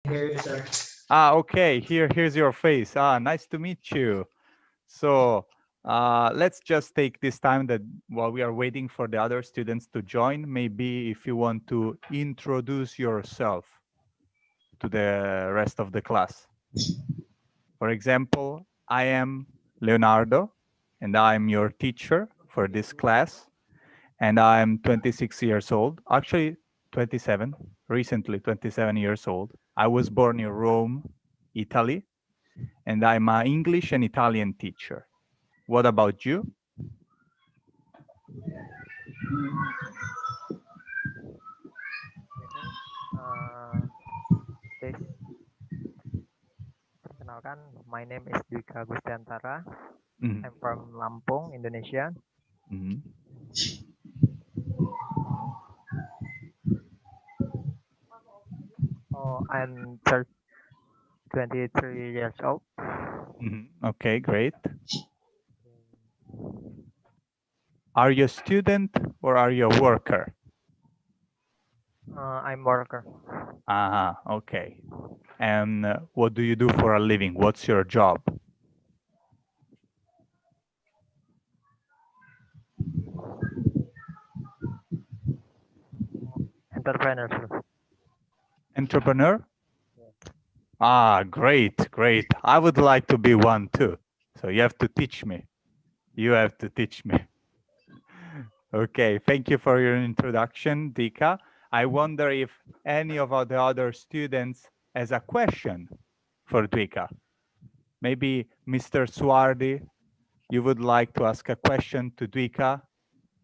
Here, sir. Okay. Here's your face. Nice to meet you. So let's just take this time that while we are waiting for the other students to join, maybe if you want to introduce yourself to the rest of the class. For example, I am Leonardo, and I'm your teacher for this class. And I'm 26 years old, actually 27, recently 27 years old. I was born in Rome, Italy, and I'm an English and Italian teacher. What about you? This Perkenalkan, my name is Dwika Gustiantara. Mhm. I'm from Lampung, Indonesia. Mhm. Oh, I'm 23 years old. Mhm. Okay, great. Are you a student or are you a worker? I'm worker. Okay. And what do you do for a living? What's your job? Entrepreneur. Entrepreneur? Great, great. I would like to be one too. So you have to teach me. You have to teach me. Okay, thank you for your introduction, Dika. I wonder if any of the other students has a question for Dika. Maybe Mr. Swardi, you would like to ask a question to Dika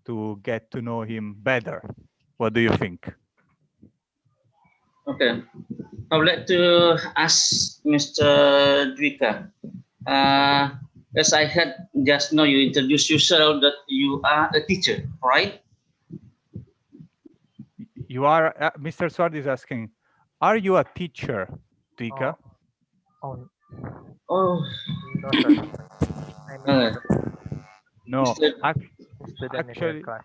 to get to know him better. What do you think? Okay, I would like to ask Mr. Dwika. As I had just now, you introduced yourself that you are a teacher, right? You are, Mr. Swardi is asking, are you a teacher, Dika? Oh, Oh, no, sir. I'm a No, student in your actually, class.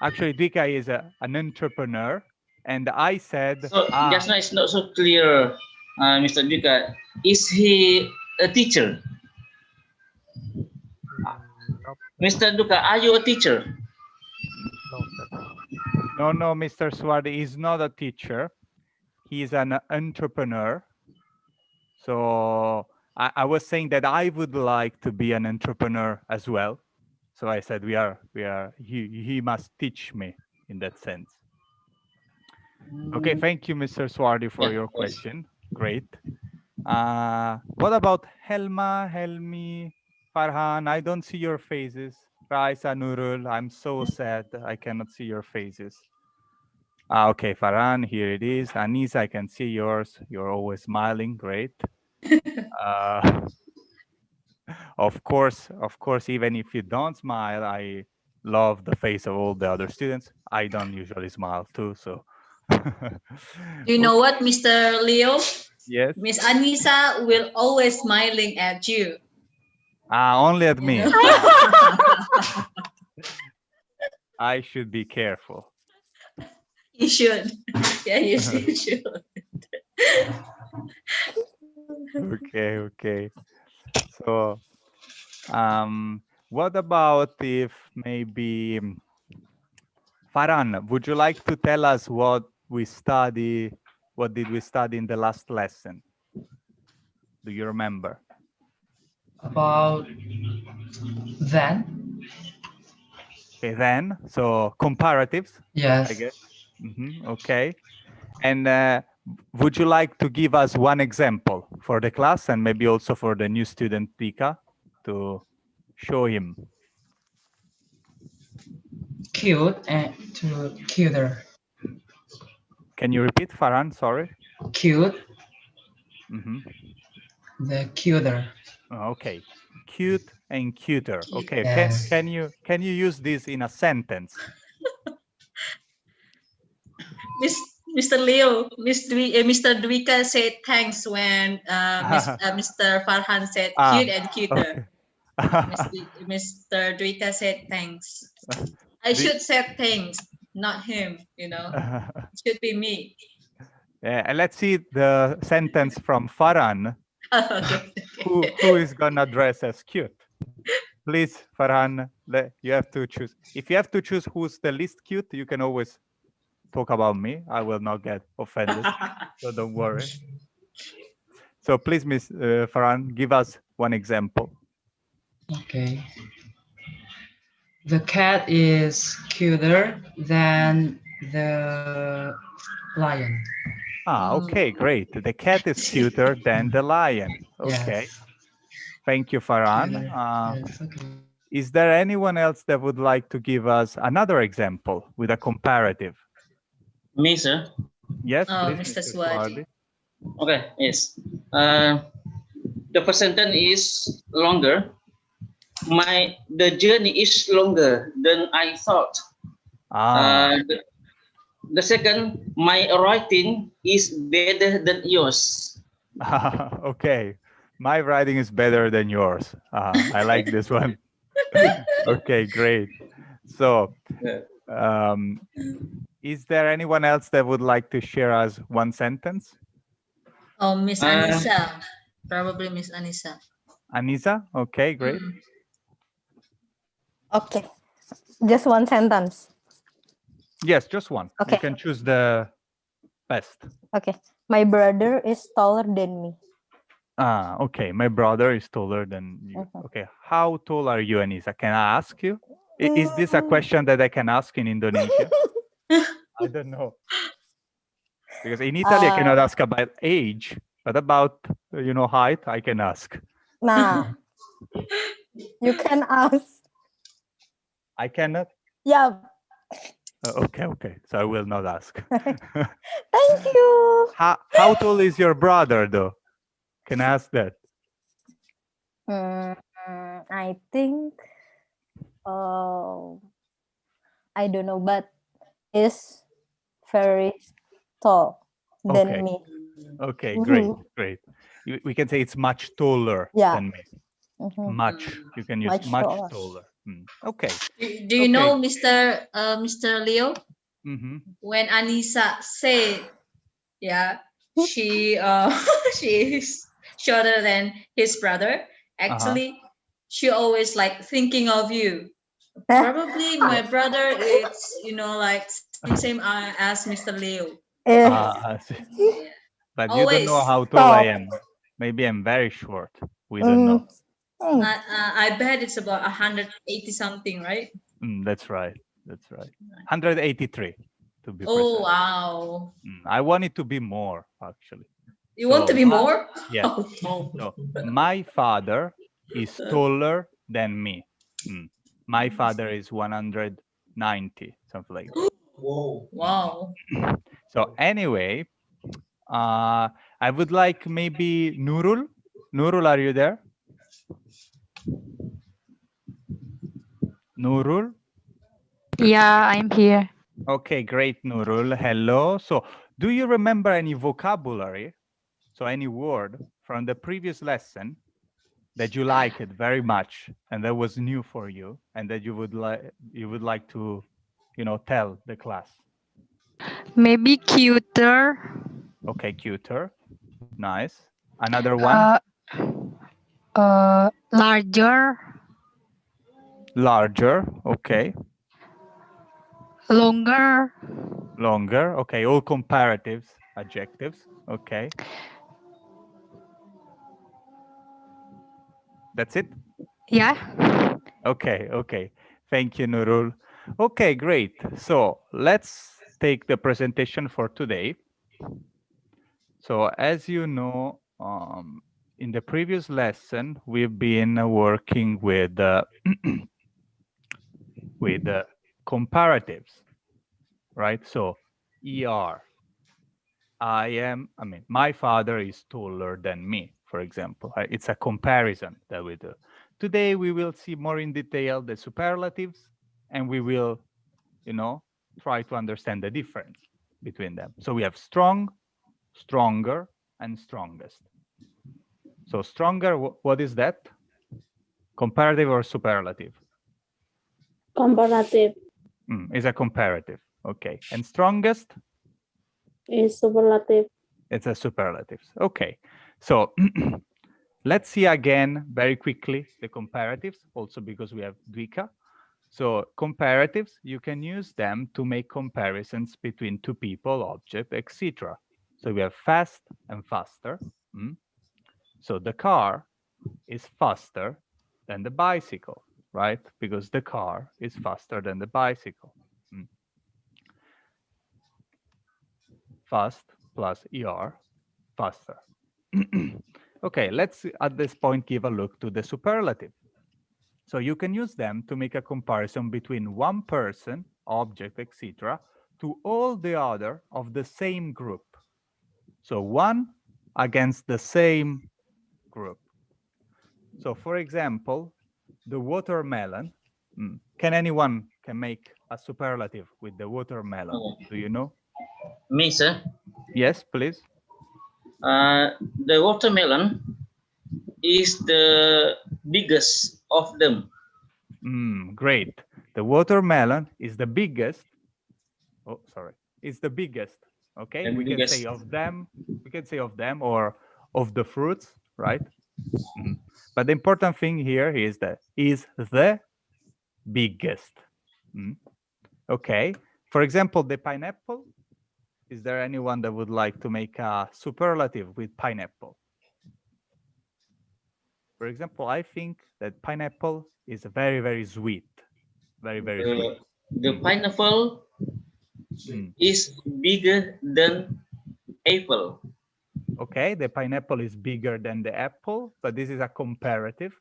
actually, Dika is an entrepreneur, and I said, so just now it's not so clear, Mr. Dwika. Is he a teacher? Nope. Mr. Duka, are you a teacher? No, sir. No, Mr. Swardi is not a teacher. He's an entrepreneur. So I was saying that I would like to be an entrepreneur as well. So I said he must teach me in that sense. Okay, thank you, Mr. Swardi, for your question. Great. What about Helma, Helmi, Farhan? I don't see your faces. Raisa, Nurul, I'm so sad. I cannot see your faces. Okay, Farhan, here it is. Anis, I can see yours. You're always smiling. Great. Of course, even if you don't smile, I love the face of all the other students. I don't usually smile too, so. You know what, Mr. Leo? Yes. Miss Anissa will always smiling at you. Only at me. I should be careful. You should. Yeah, you should. Okay. So, what about if maybe Farhan, would you like to tell us what did we study in the last lesson? Do you remember? About then? Okay, then, so comparatives? Yes. I guess. Okay. And would you like to give us one example for the class and maybe also for the new student Tika to show him? Cute and to cuter. Can you repeat, Farhan? Sorry. Cute. The cuter. Okay. Cute and cuter. Okay. Yes. Can you use this in a sentence? Mr. Leo, Mr. Dwika said thanks when Mr. Farhan said cute and cuter. Okay. Mr. Dwika said thanks. I should say thanks, not him, It should be me. And let's see the sentence from Farhan. Okay. Who is gonna dress as cute? Please, Farhan, you have to choose. If you have to choose who's the least cute, you can always talk about me. I will not get offended, so don't worry. So please, Miss Farhan, give us one example. Okay. The cat is cuter than the lion. Okay, great. The cat is cuter than the lion. Okay. Yes. Thank you, Farhan. Cuter. Yes. Okay. Is there anyone else that would like to give us another example with a comparative? Me, sir. Yes, Oh, please, Mr. Mr. Suwardi. Okay, yes. The first sentence is longer. The journey is longer than I thought. The second, my writing is better than yours. Okay, my writing is better than yours. I like this one. Okay, great. So, is there anyone else that would like to share us one sentence? Oh, Miss Anissa. Probably Miss Anissa. Anissa? Okay, great. Okay, just one sentence. Yes, just one. Okay. You can choose the best. Okay, my brother is taller than me. Okay, my brother is taller than you. Okay, how tall are you, Anissa? Can I ask you? Is this a question that I can ask in Indonesia? I don't know. Because in Italy, I cannot ask about age, but about, height, I can ask. Nah, you can ask. I cannot? Yeah. Okay. So I will not ask. Thank you. How tall is your brother, though? Can I ask that? I think, I don't know, but is very tall than me. Okay, great. We can say it's much taller than me. Much. You can use much taller. Okay. Do you know Mr. Leo? When Anissa said, she is shorter than his brother. Actually, she always like thinking of you. Probably my brother is like same as Mr. Leo. But Always. You don't know how tall I am. Maybe I'm very short. We don't know. I bet it's about 180 something, right? That's right. 183 to be precise. Oh, wow. I want it to be more, actually. You want to be more? Yes. So, my father is taller than me. My father is 190, something like that. Whoa. Wow. So anyway, I would like maybe Nurul. Nurul, are you there? Nurul? Yeah, I'm here. Okay, great, Nurul. Hello. So, do you remember any vocabulary, so any word from the previous lesson that you liked it very much and that was new for you and that you would like to, tell the class? Maybe cuter. Okay, cuter. Nice. Another one? Larger. Larger. Okay. Longer. Longer. Okay, all comparatives, adjectives. Okay. That's it? Yeah. Okay. Thank you, Nurul. Okay, great. So let's take the presentation for today. So as you know, in the previous lesson, we've been working with comparatives, right? So ER. My father is taller than me, for example. It's a comparison that we do. Today, we will see more in detail the superlatives, and we will, try to understand the difference between them. So we have strong, stronger, and strongest. So stronger, what is that? Comparative or superlative? Comparative. Is a comparative. Okay. And strongest? Is superlative. It's a superlative. Okay, so let's see again very quickly the comparatives, also because we have Dwika. So comparatives, you can use them to make comparisons between two people, object, etc. So we have fast and faster. So the car is faster than the bicycle, right? Because the car is faster than the bicycle. Fast plus ER, faster. Okay, let's at this point give a look to the superlative. So you can use them to make a comparison between one person, object, etc., to all the other of the same group. So one against the same group. So for example, the watermelon. Can anyone make a superlative with the watermelon? Do you know? Me, sir. Yes, please. The watermelon is the biggest of them. Great. The watermelon is the biggest. Oh, sorry. It's the biggest. Okay, we can say of them. We can say of them or of the fruits, right? But the important thing here is that is the biggest. Okay. For example, the pineapple. Is there anyone that would like to make a superlative with pineapple? For example, I think that pineapple is very, very sweet. Very, very sweet. The pineapple is bigger than apple. Okay, the pineapple is bigger than the apple, but this is a comparative.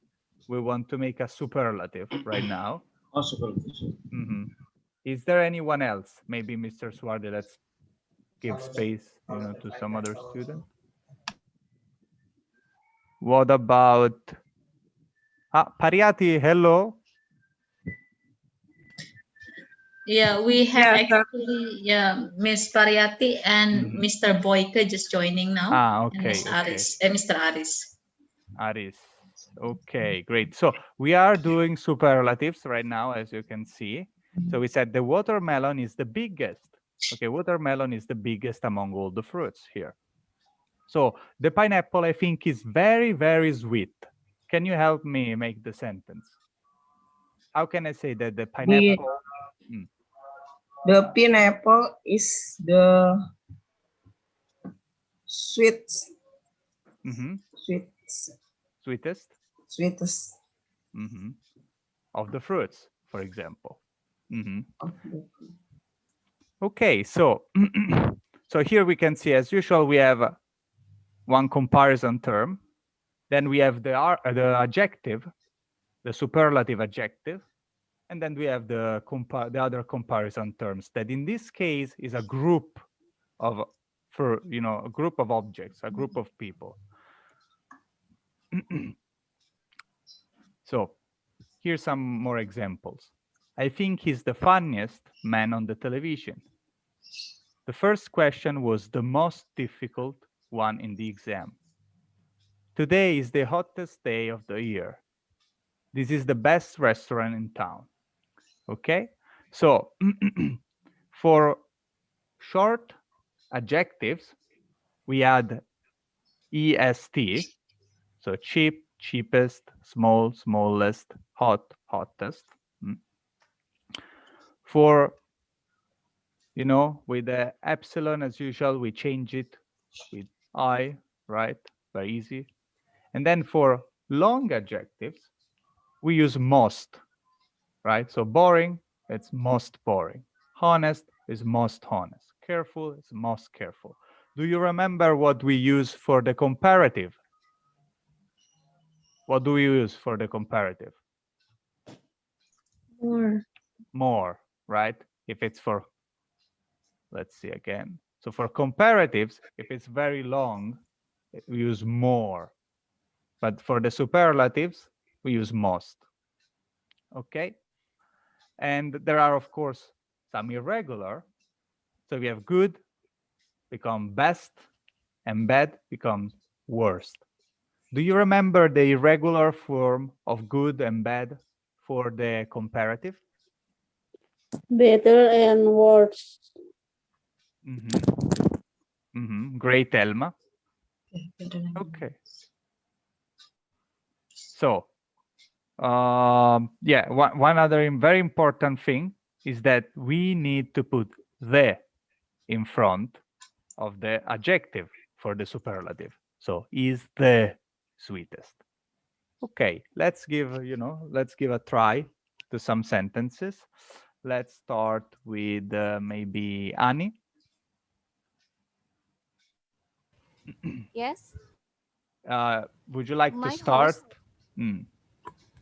We want to make a superlative right now. Oh, superlative. Is there anyone else? Maybe Mr. Suarde, let's give space, to some other student. What about Pariati? Hello. Yeah, we have actually Miss Pariati and Mr. Boyke just joining now. Okay. And Miss Aris, Mr. Aris. Aris. Okay, great. So we are doing superlatives right now, as you can see. So we said the watermelon is the biggest. Okay, watermelon is the biggest among all the fruits here. So the pineapple, I think, is very, very sweet. Can you help me make the sentence? How can I say that the pineapple? The pineapple is the sweetest. Sweetest. Of the fruits, for example. Okay, so so here we can see, as usual, we have one comparison term. Then we have the adjective, the superlative adjective, and then we have the other comparison terms that in this case is a group of a group of objects, a group of people. So here's some more examples. I think he's the funniest man on the television. The first question was the most difficult one in the exam. Today is the hottest day of the year. This is the best restaurant in town. Okay, so for short adjectives, we add est, so cheap, cheapest, small, smallest, hot, hottest. For, with the epsilon, as usual, we change it with I, right? Very easy. And then for long adjectives, we use most, right? So boring, it's most boring. Honest is most honest. Careful is most careful. Do you remember what we use for the comparative? What do we use for the comparative? More, right? If it's for, let's see again. So for comparatives, if it's very long, we use more. But for the superlatives, we use most. Okay? And there are, of course, some irregular. So we have good become best, and bad becomes worst. Do you remember the irregular form of good and bad for the comparative? Better and worse. Great, Elma. Okay. So, yeah, one other very important thing is that we need to put the in front of the adjective for the superlative. So, is the sweetest. Okay, let's give a try to some sentences. Let's start with maybe Annie. Yes. Would you like My to start? house.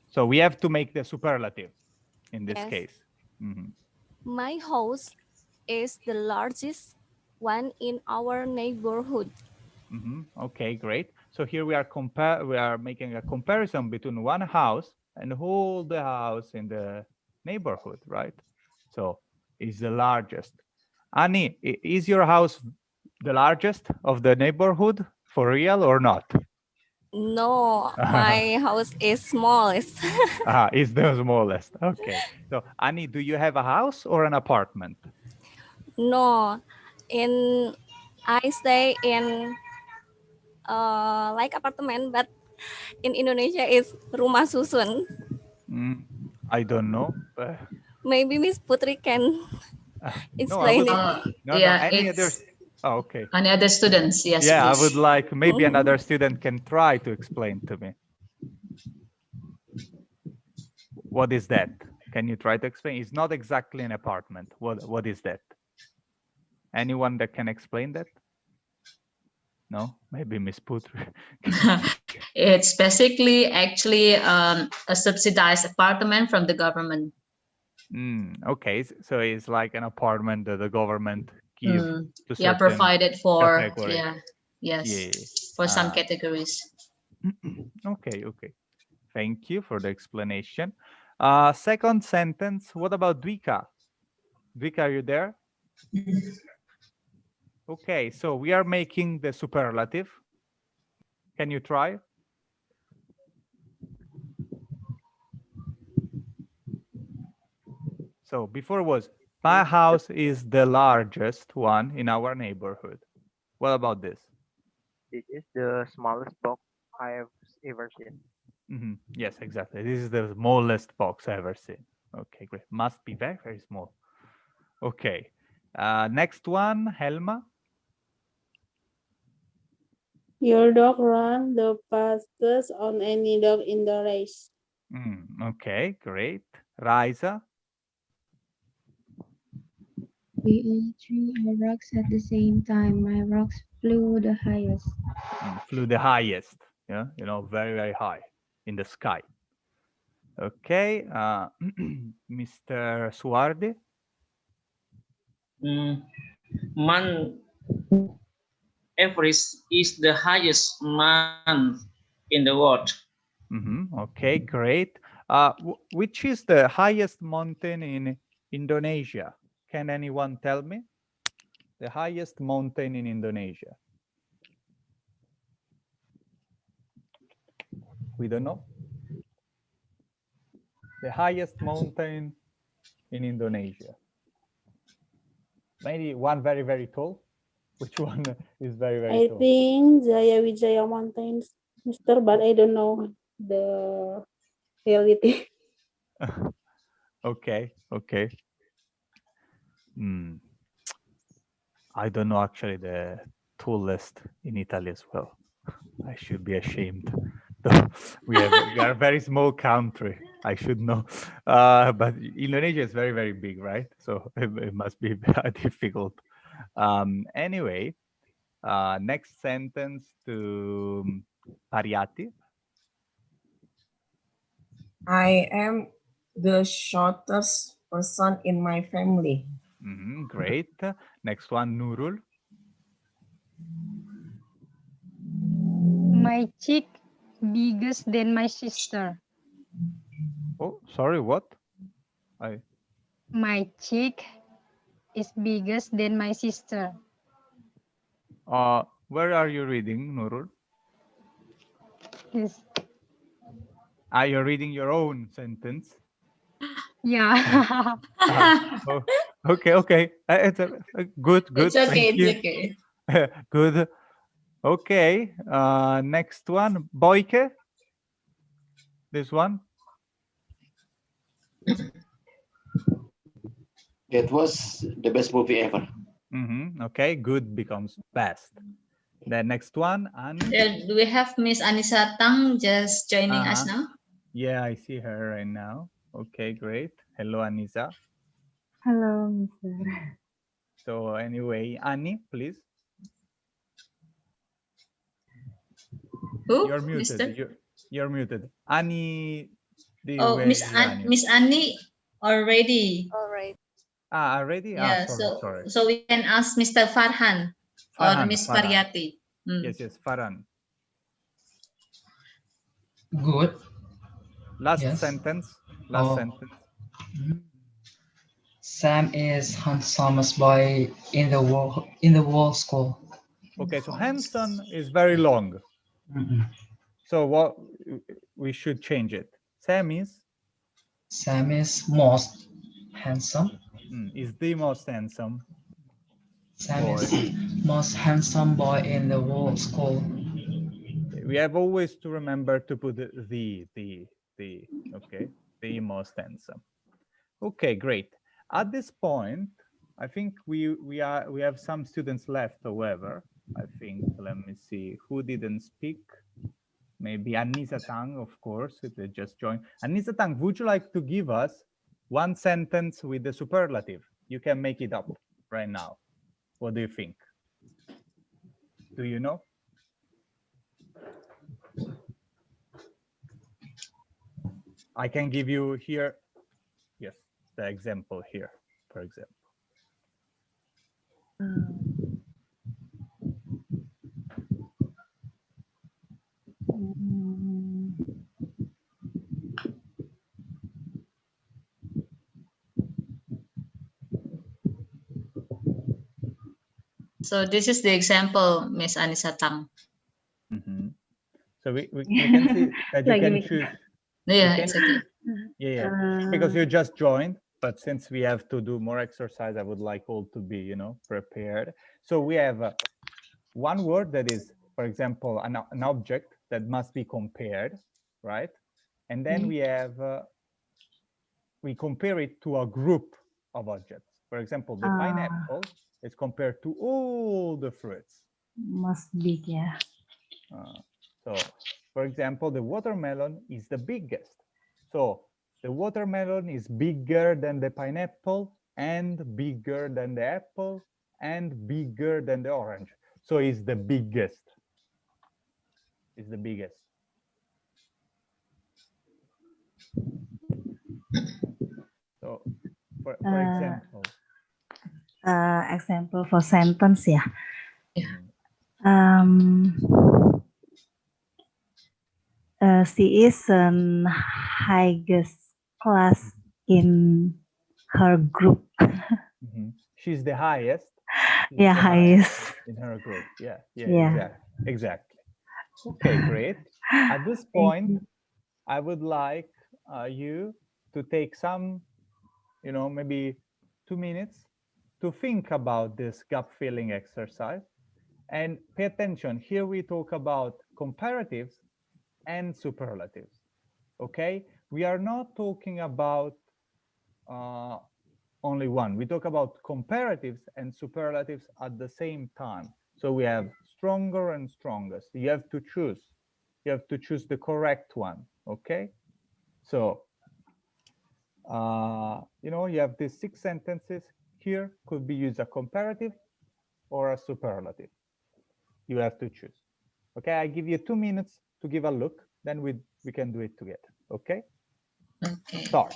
So we have to make the superlative in this Yes. case. My house is the largest one in our neighborhood. Okay, great. So here we are making a comparison between one house and all the house in the neighborhood, right? So it's the largest. Annie, is your house the largest of the neighborhood for real or not? No, my house is smallest. It's the smallest. Okay. So Annie, do you have a house or an apartment? No, I stay in like apartment, but in Indonesia is rumah susun. I don't know. Maybe Miss Putri can No, explain Yeah, any it's others? Oh, okay. any other students? Yes, Yeah, please. I would like maybe another student can try to explain to me. What is that? Can you try to explain? It's not exactly an apartment. What is that? Anyone that can explain that? No, maybe Miss Putri. It's basically actually a subsidized apartment from the government. Okay, so it's like an apartment that the government gives to certain provided for category. for some categories. Okay. Thank you for the explanation. Second sentence, what about Dwika? Dwika, are you there? Okay, so we are making the superlative. Can you try? So before was, my house is the largest one in our neighborhood. What about this? This is the smallest box I have ever seen. Yes, exactly. This is the smallest box I've ever seen. Okay, great. Must be very, very small. Okay. Next one, Helma. Your dog runs the fastest on any dog in the race. Okay, great. Raisa. We ate 3 rocks at the same time. My rocks flew the highest. Flew the highest. Yeah, very, very high in the sky. Okay, Mr. Suardi. Month Everest is the highest month in the world. Okay, great. Which is the highest mountain in Indonesia? Can anyone tell me? The highest mountain in Indonesia. We don't know. The highest mountain in Indonesia. Maybe one very, very tall. Which one is very, very tall? I think Jaya Wijaya Mountains, Mister, but I don't know the reality. Okay. I don't know actually the tallest in Italy as well. I should be ashamed. We are a very small country. I should know. But Indonesia is very, very big, right? So it must be difficult. Anyway, next sentence to Pariati. I am the shortest person in my family. Great. Next one, Nurul. My chick bigger than my sister. Oh, sorry, what? My chick is bigger than my sister. Where are you reading, Nurul? Yes. Are you reading your own sentence? Yeah. Okay. It's good. It's okay. Thank you. It's okay. Good. Okay. Next one, Boyke. This one. That was the best movie ever. Okay, good becomes best. The next one, Ani. Do we have Miss Anissa Tang just joining us now? Yeah, I see her right now. Okay, great. Hello, Anissa. Hello, Mr. So anyway, Ani, please. Who? You're muted. Mr. You're muted. Ani. Oh, Miss Annie already. All right. Already? Yeah, Sorry. so we can ask Mr. Farhan or Miss Faryati. Yes, Farhan. Good. Last sentence. Sam is handsomest boy in the world school. Okay, so handsome is very long. So what we should change it? Sam is most handsome. Is the most handsome. Sam is most handsome boy in the world school. We have always to remember to put the okay, the most handsome. Okay, great. At this point, I think we have some students left. However, I think, let me see who didn't speak. Maybe Anissa Tang, of course, they just joined. Anissa Tang, would you like to give us one sentence with the superlative? You can make it up right now. What do you think? Do you know? I can give you here, yes, the example here, for example. So this is the example, Miss Anissa Tang. So we can see that you can choose. Yeah, it's okay. Yeah. Because you just joined, but since we have to do more exercise, I would like all to be, prepared. So we have one word that is, for example, an object that must be compared, right? And then we have, we compare it to a group of objects. For example, the pineapple is compared to all the fruits. Most big, yeah. So, for example, the watermelon is the biggest. So the watermelon is bigger than the pineapple and bigger than the apple and bigger than the orange. So it's the biggest. It's the biggest. So, for example. Example for sentence, yeah. She is an highest class in her group. She's the highest. Yeah, highest in her group. Yeah. Exactly. Okay, great. At this point, I would like you to take some, maybe 2 minutes to think about this gap filling exercise and pay attention. Here we talk about comparatives and superlatives. Okay, we are not talking about only one. We talk about comparatives and superlatives at the same time. So we have stronger and strongest. You have to choose. You have to choose the correct one. Okay, so you have these 6 sentences here. Could be used a comparative or a superlative. You have to choose. Okay, I give you 2 minutes to give a look, then we can do it together. Okay? Okay. Start.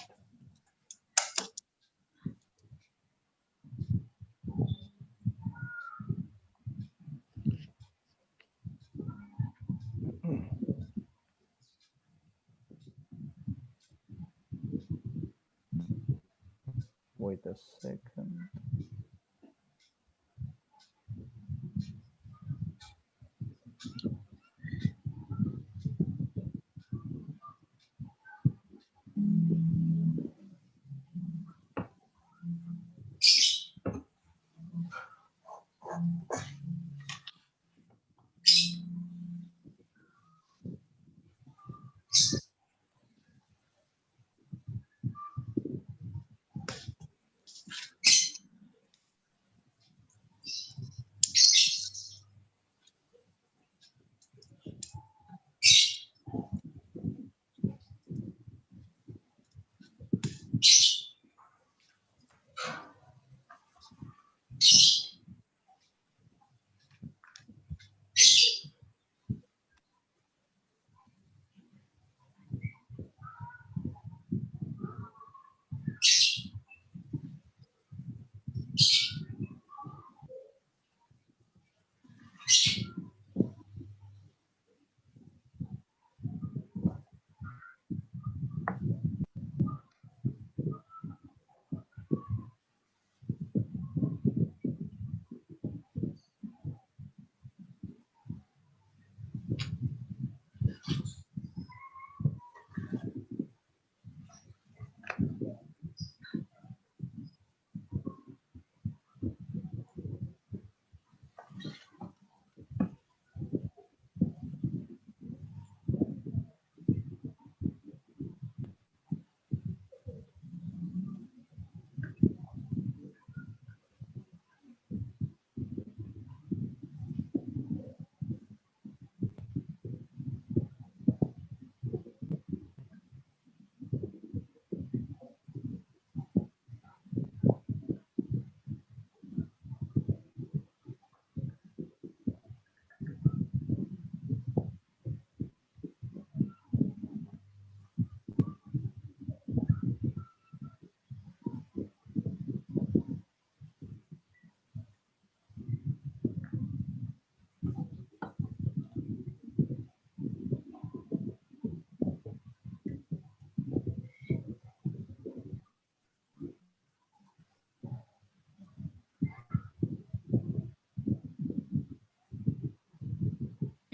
Wait a second.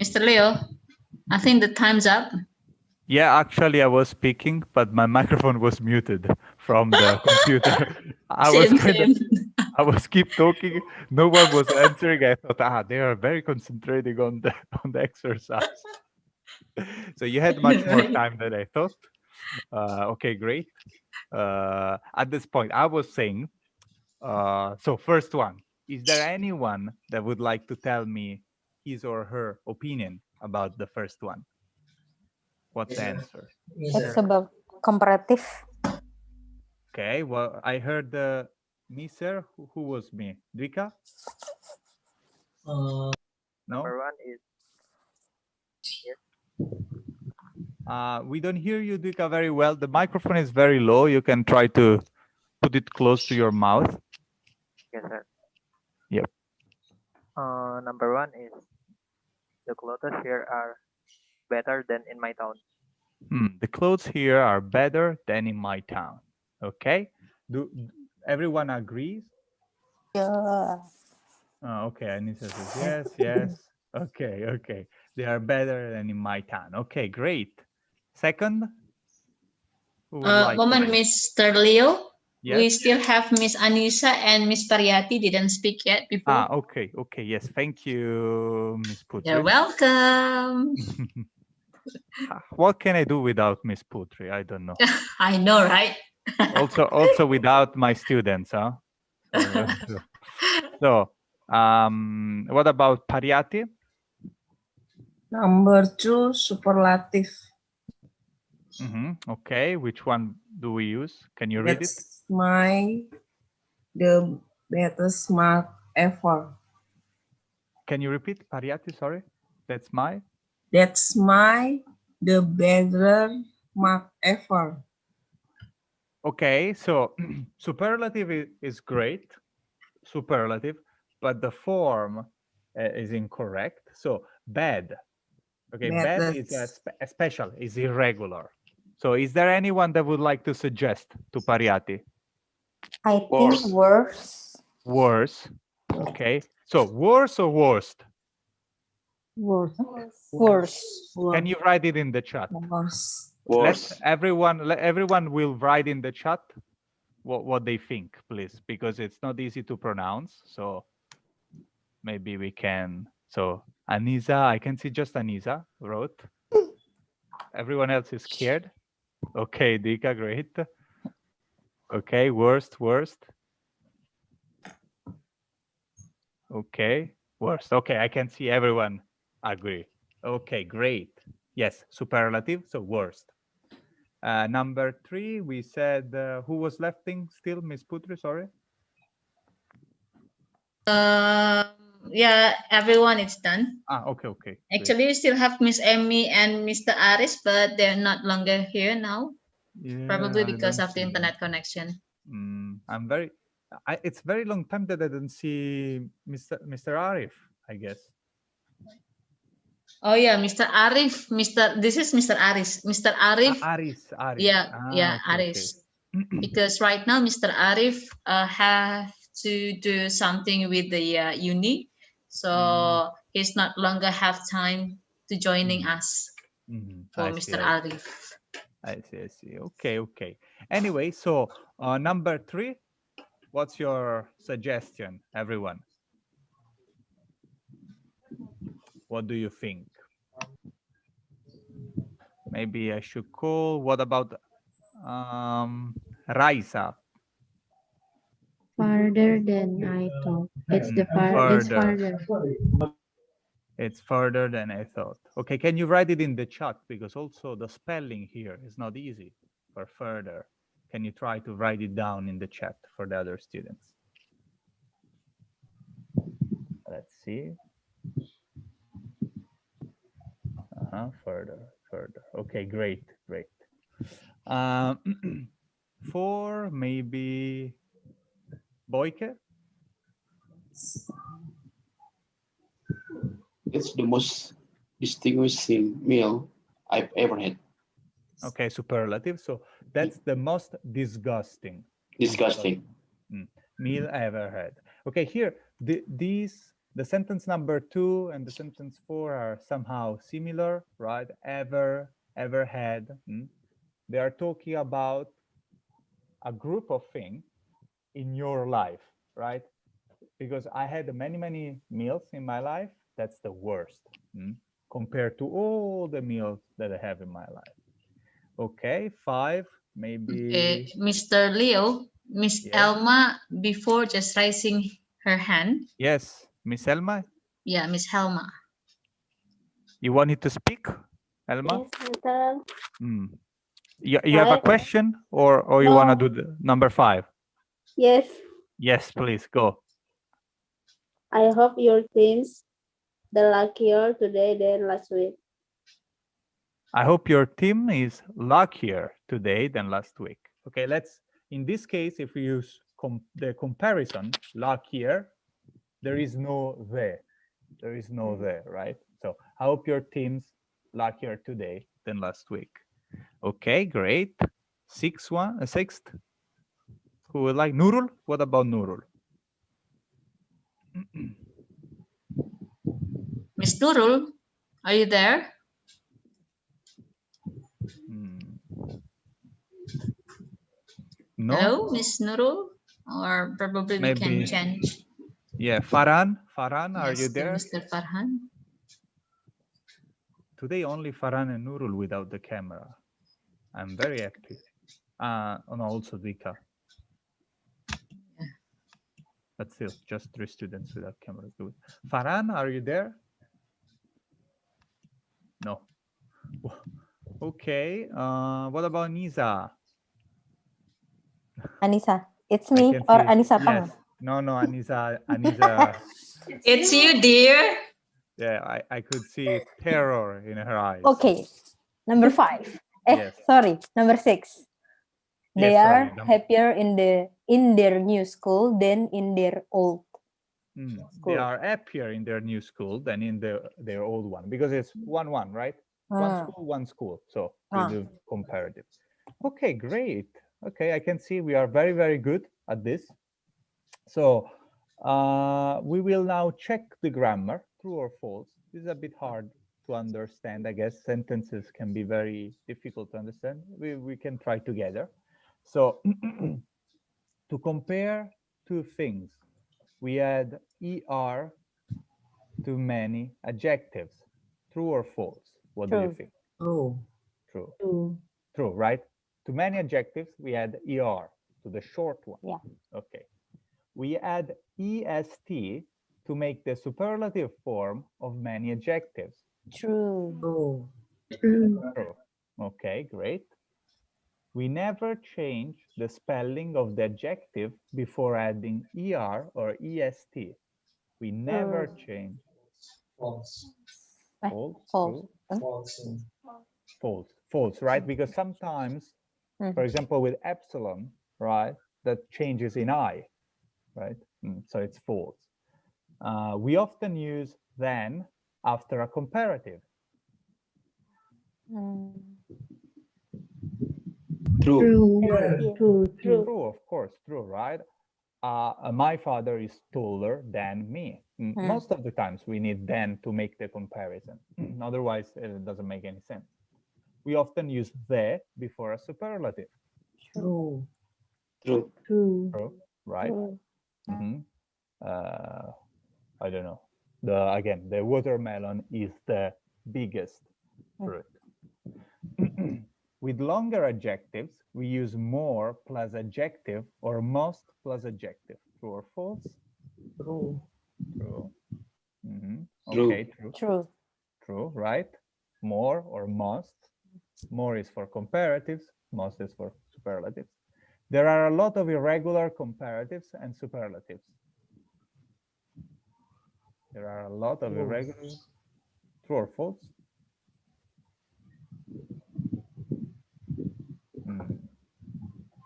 Mr. Leo, I think the time's up. Yeah, actually, I was speaking, but my microphone was muted from the computer. I was Same. I was keep talking. No one was answering. I thought, they are very concentrating on the exercise. So you had much more Right. time than I thought. Okay, great. At this point, I was saying. So first one, is there anyone that would like to tell me his or her opinion about the first one? What's the answer? It's about comparative. Okay, well, I heard the Miser. Who was me? Dwika? No? Number one is yes. We don't hear you, Dwika, very well. The microphone is very low. You can try to put it close to your mouth. Yes, sir. Yep. Number one is the clothes here are better than in my town. The clothes here are better than in my town. Okay. Do everyone agrees? Yeah. Okay, Anissa says yes, yes. Okay. They are better than in my town. Okay, great. Second, who would like Moment, to... Mr. Leo. Yes? We still have Miss Anissa and Miss Pariyati didn't speak yet before. Okay. Yes, thank you, Miss Putri. You're welcome. What can I do without Miss Putri? I don't know. I know, right? also without my students, huh? So, what about Pariyati? Number two, superlative. Okay, which one do we use? Can you read it? That's the best mark ever. Can you repeat, Pariyati? Sorry, that's my the better mark ever. Okay, so superlative is great, superlative, but the form is incorrect. So bad. Okay, bad is a special, is irregular. So is there anyone that would like to suggest to Pariyati? I think worse. Worse. Okay. So worse or worst? Worse. Can you write it in the chat? Worse. Everyone will write in the chat what they think, please, because it's not easy to pronounce. So maybe we can. So Anisa, I can see just Anisa wrote. Everyone else is scared. Okay, Dika, great. Okay, worst. Okay, worst. Okay, I can see everyone agree. Okay, great. Yes, superlative, so worst. Number three, we said, who was lefting still? Miss Putri, sorry. Yeah, everyone is done. Okay. Actually, we still have Miss Amy and Mr. Aris, but they're not longer here now. Yeah, Probably because of the internet connection. It's very long time that I didn't see Mr. Arif, I guess. Oh yeah, Mr. Arif, this is Mr. Aris. Mr. Arif. Aris. Yeah, okay, Aris. Because right now Mr. Arif have to do something with the uni, so he's not longer have time to joining us for Mr. Arif. I see. Okay. Anyway, so number three, what's your suggestion, everyone? What do you think? Maybe I should call. What about Raisa? Farther than I thought. It's farther. It's further than I thought. Okay, can you write it in the chat? Because also the spelling here is not easy for further. Can you try to write it down in the chat for the other students? Let's see. Further. Okay, great. For maybe Boyke? It's the most distinguishing meal I've ever had. Okay, superlative. So that's the most disgusting Disgusting. meal I ever had. Okay, here these the sentence number 2 and the sentence 4 are somehow similar, right? Ever had. They are talking about a group of things in your life, right? Because I had many meals in my life. That's the worst compared to all the meals that I have in my life. Okay, 5, maybe. Mr. Leo, Miss Yes. Elma, before just raising her hand. Yes, Miss Elma. Yeah, Miss Helma. You wanted to speak, Elma? Yes, Mister. You have a question, or you want to do the number 5? Yes. Yes, please go. I hope your team's the luckier today than last week. I hope your team is luckier today than last week. Okay, let's, in this case, if we use the comparison, luckier, there is no there. There is no there, right? So I hope your team's luckier today than last week. Okay, great. Sixth. Who would like Nurul? What about Nurul? Miss Nurul, are you there? No? Hello, Miss Nurul? Or probably we can change. Yeah, Farhan, are you there? Mr. Farhan. Today only Farhan and Nurul without the camera. I'm very happy. And also Dika. But still, just 3 students without cameras. Good. Farhan, are you there? No. Okay. What about Nisa? Anissa, it's me or Anissa Pang? Yes. No, Anissa. It's you, dear. Yeah, I could see terror in her eyes. Okay, number 5. Yes. Sorry, number 6. They Yes, are sorry, happier in their new school than in their old school. They are happier in their new school than in their old one, because it's 1-1, right? One school. So we do comparative. Okay, great. Okay, I can see we are very good at this. So we will now check the grammar, true or false. This is a bit hard to understand, I guess. Sentences can be very difficult to understand. We can try together. So to compare 2 things, we add ER to many adjectives. True or false? What do you think? True. True, right? To many adjectives, we add ER to the short one. Yeah. Okay. We add EST to make the superlative form of many adjectives. True. True. Okay, great. We never change the spelling of the adjective before adding ER or EST. We never change. False. False, right? Because sometimes, for example, with epsilon, right, that changes in I, right? So it's false. We often use then after a comparative. True. True, of course, true, right? My father is taller than me. Most of the times we need then to make the comparison. Otherwise, it doesn't make any sense. We often use the before a superlative. True. Right? I don't know. Again, the watermelon is the biggest fruit. With longer adjectives, we use more plus adjective or most plus adjective. True or false? True. Okay, True. True, right? More or most. More is for comparatives, most is for superlatives. There are a lot of irregular comparatives and superlatives. There are a lot of irregular. True or false?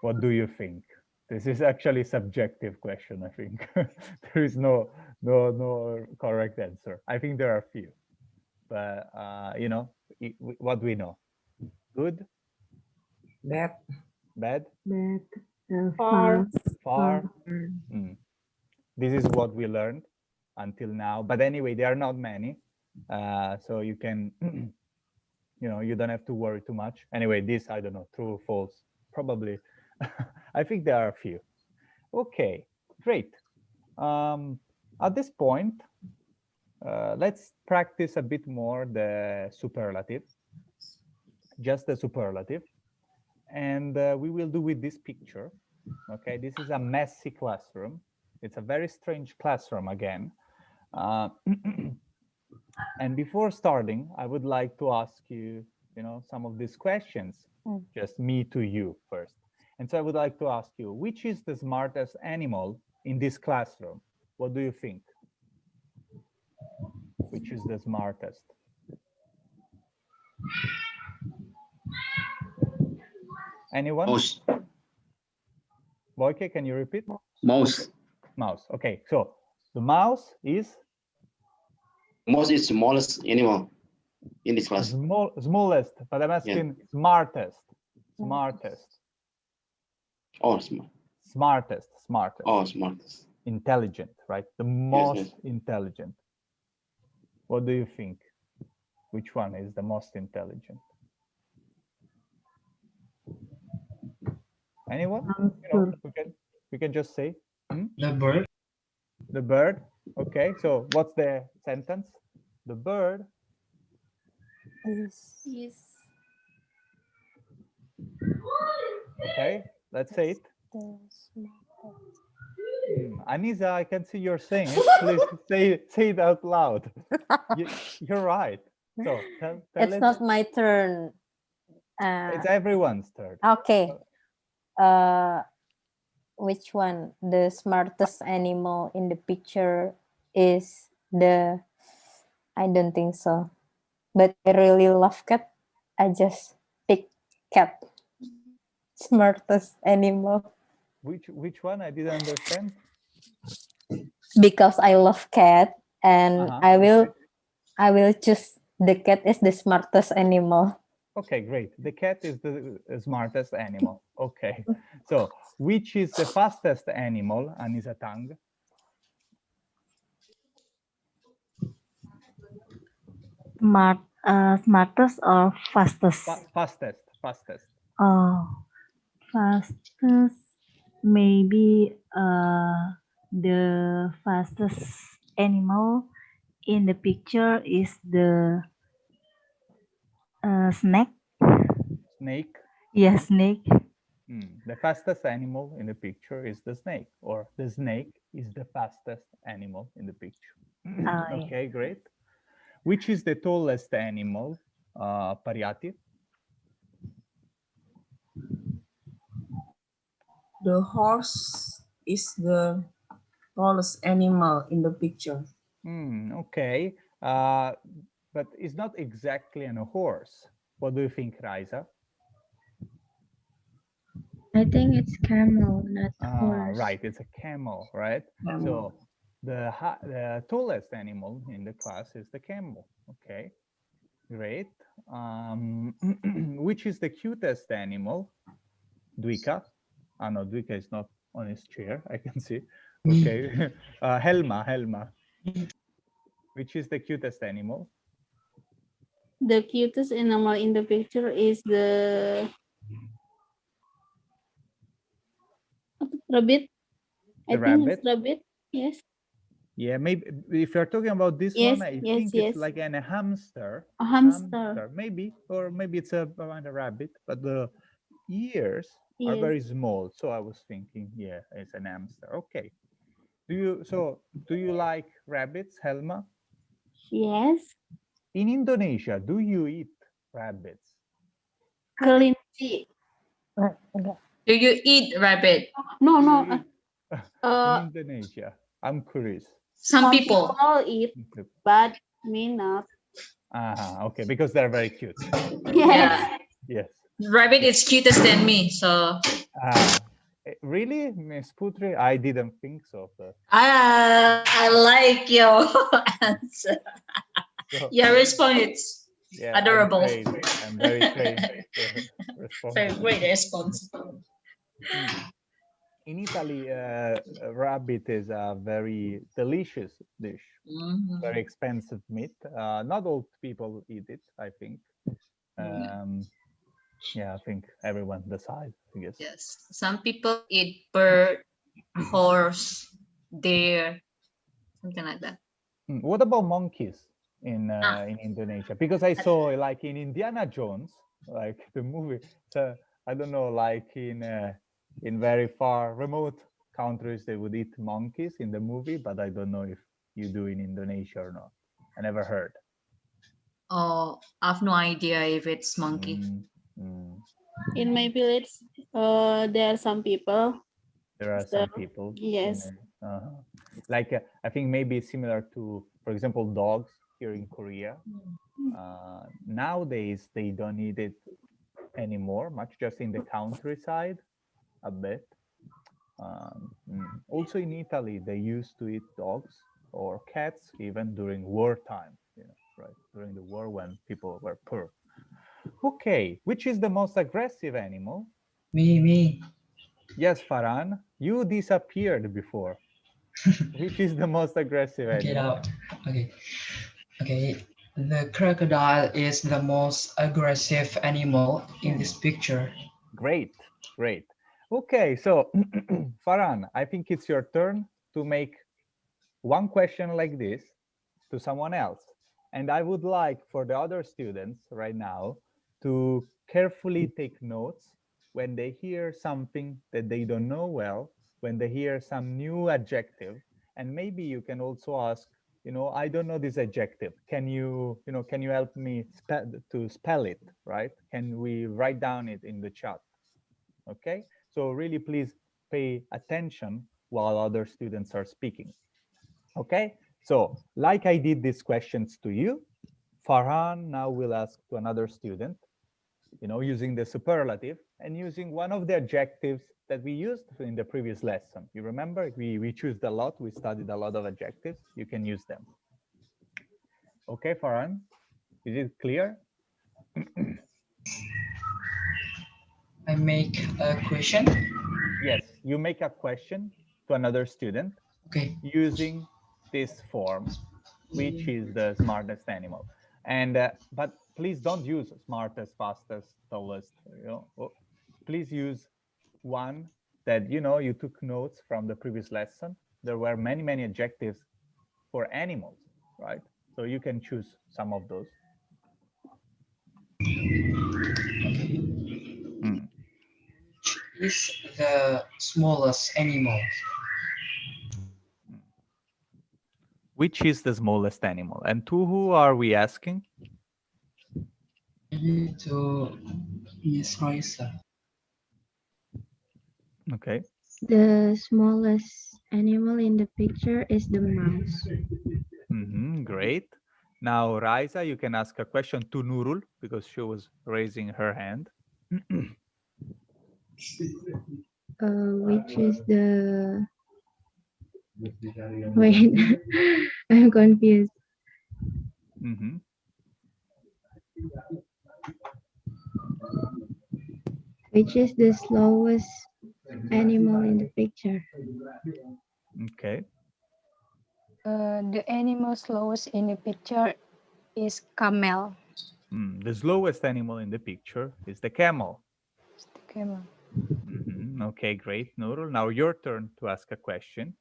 What do you think? This is actually a subjective question, I think. There is no correct answer. I think there are few, but you know, what we know. Good? Bad? Far. This is what we learned until now. But anyway, there are not many. So you can, you don't have to worry too much. Anyway, this, I don't know, true or false, probably. I think there are a few. Okay, great. At this point, let's practice a bit more the superlative, just the superlative. And we will do with this picture. Okay, this is a messy classroom. It's a very strange classroom again. And before starting, I would like to ask you, some of these questions, just me to you first. And so I would like to ask you, which is the smartest animal in this classroom? What do you think? Which is the smartest? Anyone? Mouse. Boyke, can you repeat? Mouse. Mouse. Okay, so the mouse is? Mouse is smallest animal in this class. Smallest, but I'm asking smartest. Smartest. Oh, smart. Smartest. Oh, smartest. Intelligent, right? The most intelligent. What do you think? Which one is the most intelligent? Anyone? We can just say. The bird. The bird. Okay, so what's the sentence? The bird is. Okay, let's say it. Anisa, I can see you're saying it. Please say it out loud. You're right. So tell it's it. not my turn. It's everyone's turn. Okay. Which one? The smartest animal in the picture is the, I don't think so. But I really love cat. I just pick cat. Smartest animal. Which one? I didn't understand. Because I love cat, and I will choose the cat is the smartest animal. Okay, great. The cat is the smartest animal. Okay. So which is the fastest animal, Anisa Tang? Smartest or fastest? Fastest. Oh, fastest. Maybe the fastest animal in the picture is the snake. Snake? Yes, snake. The fastest animal in the picture is the snake, or the snake is the fastest animal in the picture. Okay, great. Which is the tallest animal, Pariyati? The horse is the tallest animal in the picture. Okay, but it's not exactly a horse. What do you think, Raisa? I think it's camel, not horse. Right, it's a camel, right? So the tallest animal in the class is the camel. Okay, great. Which is the cutest animal? Dwika? No, Dwika is not on his chair. I can see. Okay, Helma. Which is the cutest animal? The cutest animal in the picture is the rabbit. I think it's rabbit. Yes. Yeah, maybe if you're talking about this one, I think it's like a hamster. A hamster. Maybe, or maybe it's around a rabbit, but the ears are very small. So I was thinking, yeah, it's an hamster. Okay. Do you like rabbits, Helma? Yes. In Indonesia, do you eat rabbits? Kelinci. Do you eat rabbit? No. In Indonesia, I'm curious. Some people eat, but me not. Okay, because they're very cute. Yes. Yes. Rabbit is cutest than me, so. Really, Miss Putri? I didn't think so. But... I like your answer. Your response is adorable. I'm very trained. Very great response. in Italy, rabbit is a very delicious dish, very expensive meat. Not all people eat it, I think. Yeah, I think everyone decides, I guess. Yes, some people eat bird, horse, deer, something like that. What about monkeys in Indonesia? Because I saw like in Indiana Jones, like the movie. So I don't know, like in very far remote countries they would eat monkeys in the movie, but I don't know if you do in Indonesia or not. I never heard. Oh, I have no idea if it's monkey. In my village, there are some people. There are some people. Yes. Like I think maybe it's similar to, for example, dogs here in Korea. Nowadays they don't eat it anymore, much just in the countryside a bit. Also in Italy, they used to eat dogs or cats even during wartime, right? During the war when people were poor. Okay, which is the most aggressive animal? Me. Yes, Farhan, you disappeared before. Which is the most aggressive Get animal? out. Okay. The crocodile is the most aggressive animal in this picture. Great. Okay, so Farhan, I think it's your turn to make one question like this to someone else. And I would like for the other students right now to carefully take notes when they hear something that they don't know well, when they hear some new adjective. And maybe you can also ask, I don't know this adjective. Can you help me to spell it, right? Can we write down it in the chat? Okay, so really please pay attention while other students are speaking. Okay, so like I did these questions to you, Farhan now will ask to another student, using the superlative and using one of the adjectives that we used in the previous lesson. You remember, we chose a lot, we studied a lot of adjectives. You can use them. Okay, Farhan, is it clear? I make a question? Yes, you make a question to another student using this form, which is the smartest animal. And but please don't use smartest, fastest, tallest. Please use one that you took notes from the previous lesson. There were many adjectives for animals, right? So you can choose some of those. Is the smallest animal. Which is the smallest animal? And to who are we asking? Maybe to Miss Raisa. Okay. The smallest animal in the picture is the mouse. Great. Now, Raisa, you can ask a question to Nurul because she was raising her hand. Which is the... Wait, I'm confused. Which is the slowest animal in the picture? Okay. The animal slowest in the picture is camel. The slowest animal in the picture is the camel. It's the camel. Okay, great, Nurul. Now your turn to ask a question.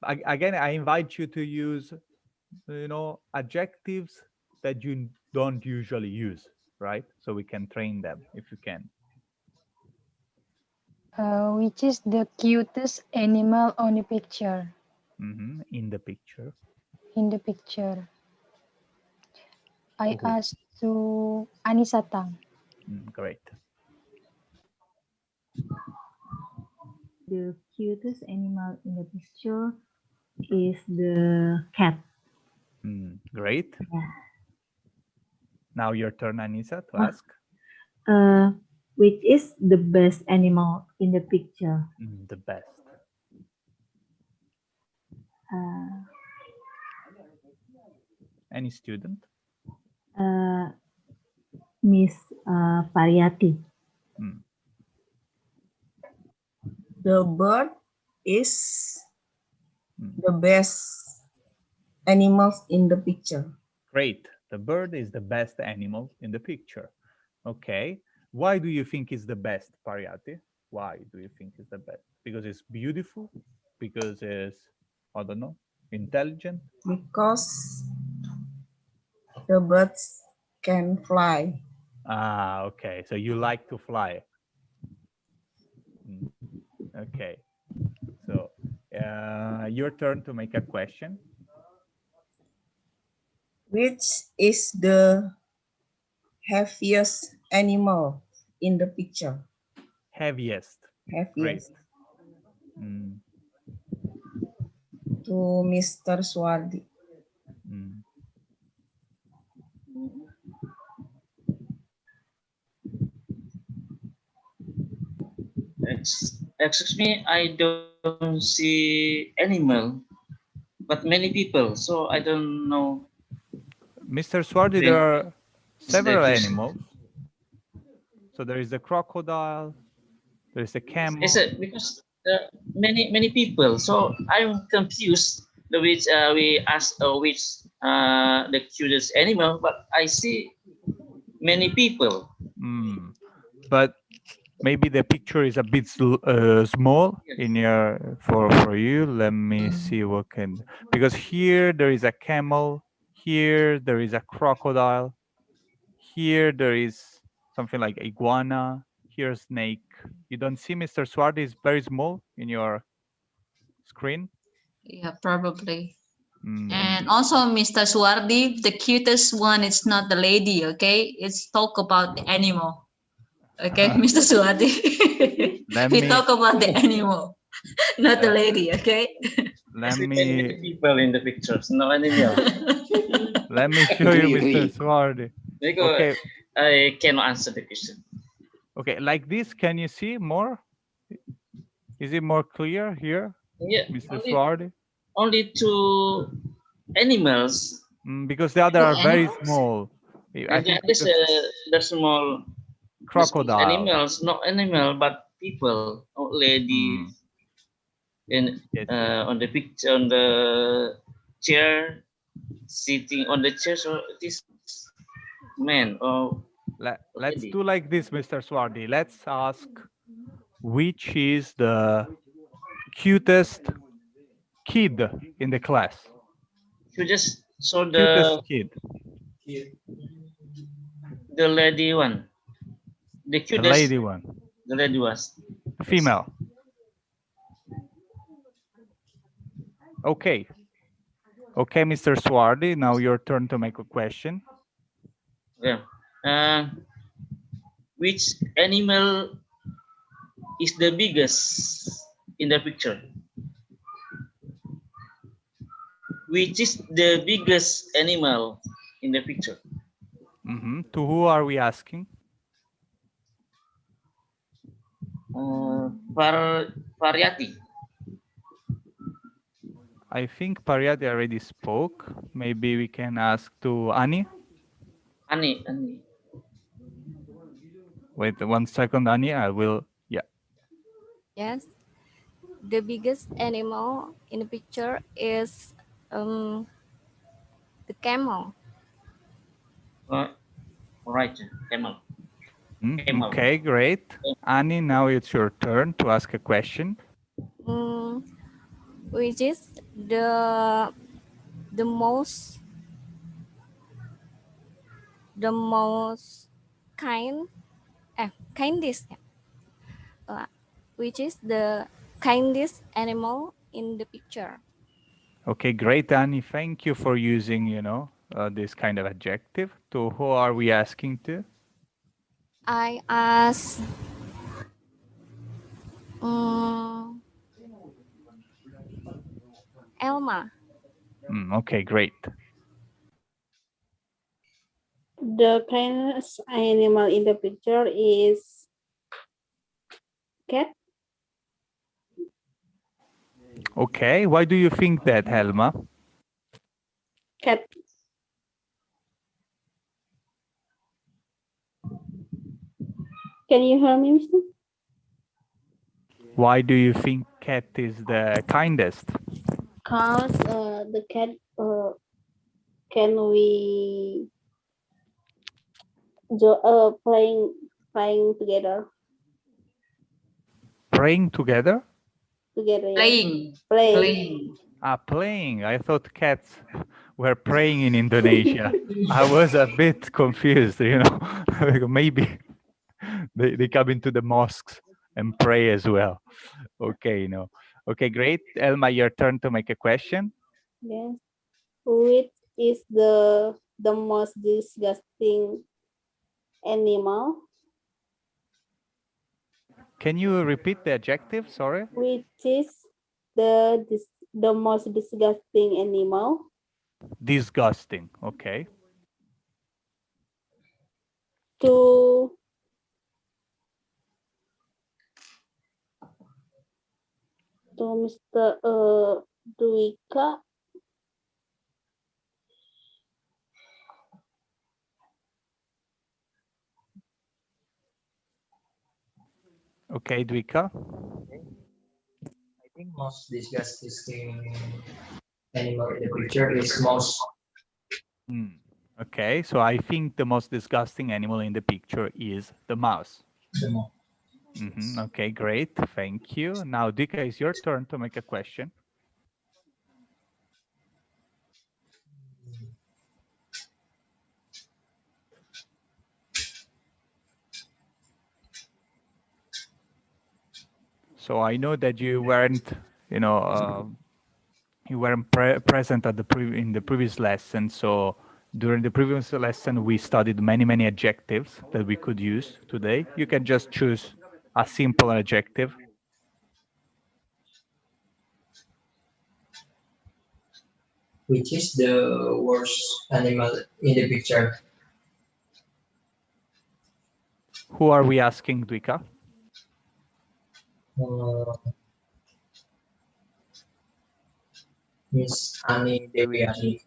Again, I invite you to use, adjectives that you don't usually use, right? So we can train them if you can. Which is the cutest animal on the picture? In the picture. In the picture. I asked to Anisata. Great. The cutest animal in the picture is the cat. Great. Yeah. Now your turn, Anissa, to ask. Which is the best animal in the picture? The best. Any student? Miss Pariati. The bird is the best animals in the picture. Great. The bird is the best animal in the picture. Okay. Why do you think it's the best, Pariyati? Why do you think it's the best? Because it's beautiful? Because it's, I don't know, intelligent? Because the birds can fly. Ah, okay. So you like to fly. Okay. So your turn to make a question. Which is the heaviest animal in the picture? Heaviest. Heaviest. Mm. To Mr. Swardi. Mm. Excuse me, I don't see animal, but many people. So I don't know. Mr. Swardi, there are several animals. So there is a crocodile, there is a camel. Is it because many people? So I'm confused. Which we ask which the cutest animal, but I see many people. Mm. But maybe the picture is a bit small in your for you. Let me see what can, because here there is a camel, here there is a crocodile, here there is something like iguana, here snake. You don't see Mr. Swardi is very small in your screen. Yeah, probably. Mm. And also, Mr. Suwardi, the cutest one is not the lady, okay? It's talk about the animal. Okay, Mr. Suwardi. We talk about the animal, not the lady, okay? Let Many me people in the pictures, no animal. let me show you, Mr. Swardi. Okay. I cannot answer the question. Okay, like this, can you see more? Is it more clear here, Yeah, Mr. Swardi? Only two animals. Because the other are very small. I And think this the small crocodile. Animals, not animal, but people, old lady, in on the picture on the chair, sitting on the chair. So this man or Let's do like this, Mr. Swardi. Let's ask which is the cutest kid in the class. you just saw Cutest kid. the lady one. The The cutest. lady one. The lady was female. Okay. Okay, Mr. Swardi, now your turn to make a question. Yeah. Which animal is the biggest in the picture? Which is the biggest animal in the picture? To who are we asking? Variety. I think Pariyati already spoke. Maybe we can ask to Ani. Ani. Wait 1 second, Ani. I will. Yeah. Yes. The biggest animal in the picture is the camel. Right, camel. Okay, great. Ani, now it's your turn to ask a question. Which is the most kindest which is the kindest animal in the picture? Okay, great, Ani. Thank you for using, this kind of adjective. To who are we asking to? I ask Elma. Okay, great. The kindest animal in the picture is cat. Okay, why do you think that, Helma? Cat. Can you hear me, Mr.? Why do you think cat is the kindest? Cause the cat can we playing together. Praying together? Together, yeah. Playing. Playing. Ah, playing. I thought cats were praying in Indonesia. I was a bit confused, you know. Maybe they come into the mosques and pray as well. Okay, no. Okay, great. Elma, your turn to make a question. Yes. Which is the most disgusting animal? Can you repeat the adjective? Sorry. Which is the most disgusting animal? Disgusting. Okay. To Mr. Dwika. Okay, Dwika. I think most disgusting animal in the picture is mouse. Okay, so I think the most disgusting animal in the picture is the mouse. Okay, great. Thank you. Now, Dika, it's your turn to make a question. So I know that you weren't, you know, you weren't present at in the previous lesson. So during the previous lesson, we studied many adjectives that we could use today. You can just choose a simple adjective. Which is the worst animal in the picture? Who are we asking, Dwika? Miss Ani Dewiani.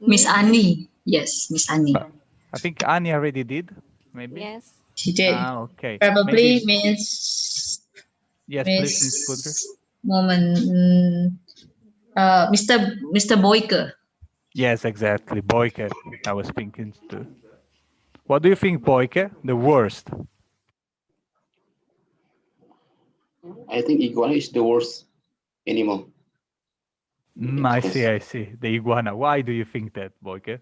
Miss Ani. Yes, Miss Ani. I think Ani already did, maybe? Yes. She did. Okay. Probably Maybe... Miss. Yes, please, Miss Putri. Mr. Boyke. Yes, exactly. Boyke, I was thinking too. What do you think, Boyke? The worst? I think iguana is the worst animal. I see. The iguana. Why do you think that, Boyke?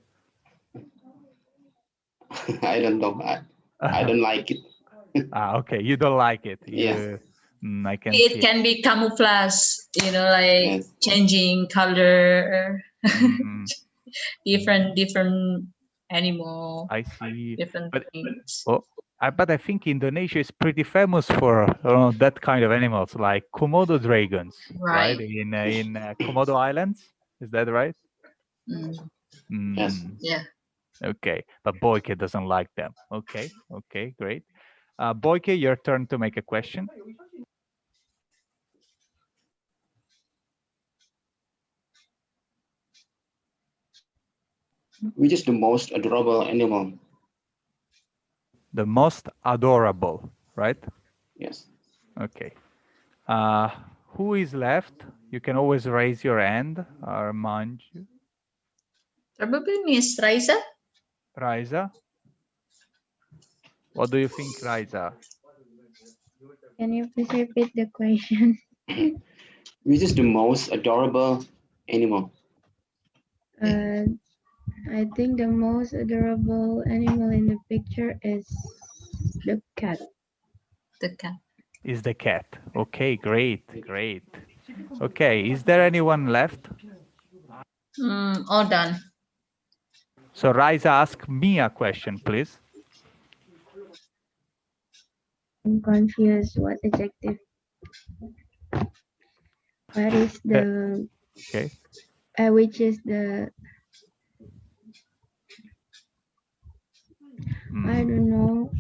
I don't know. I don't like it. Okay. You don't like it. Yeah. I can It see. can be camouflage, you know, like changing color, different animal. I see. Different but, things. But I think Indonesia is pretty famous for that kind of animals, like Komodo dragons, right? In Komodo Islands, is that right? Yes. Yeah. Okay, but Boyke doesn't like them. Okay, great. Boyke, your turn to make a question. Which is the most adorable animal? The most adorable, right? Yes. Okay. Who is left? You can always raise your hand. Remind you. Probably Miss Raisa. Raisa? What do you think, Raisa? Can you please repeat the question? Which is the most adorable animal? I think the most adorable animal in the picture is the cat. The cat. Is the cat. Okay, great. Okay, is there anyone left? All done. So Raisa, ask me a question, please. I'm confused. What adjective? What is the... Okay. Which is the... I don't know.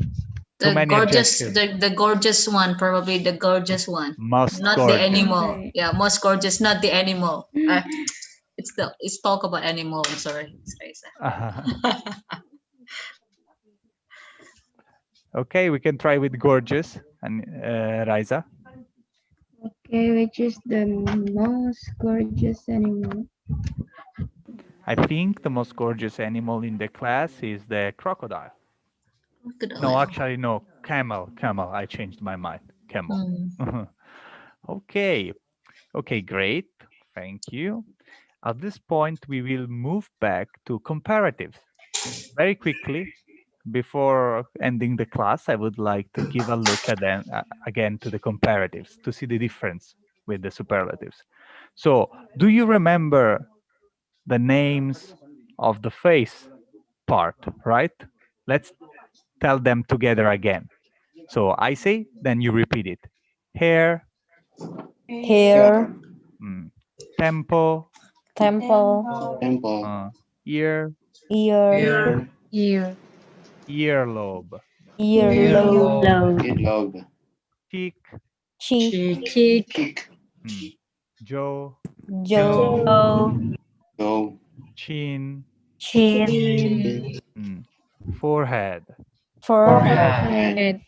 The gorgeous one, probably the gorgeous one. Most not gorgeous. The animal. Okay. Yeah, most gorgeous, not the animal. It's talk about animal. I'm sorry, Raisa. Okay, we can try with gorgeous and Raisa. Okay, which is the most gorgeous animal? I think the most gorgeous animal in the class is the crocodile. No, actually, no, camel. Camel. I changed my mind. Camel. Okay. Okay, great. Thank you. At this point, we will move back to comparatives. Very quickly, before ending the class, I would like to give a look at them again to the comparatives to see the difference with the superlatives. So, do you remember the names of the face part, right? Let's tell them together again. So I say, then you repeat it. Hair, Hair, tempo, temple, ear, ear, Ear. earlobe, earlobe, Earlobe. cheek, cheek, Cheek. jaw, jaw, Go. chin, Chin. forehead. forehead. Head.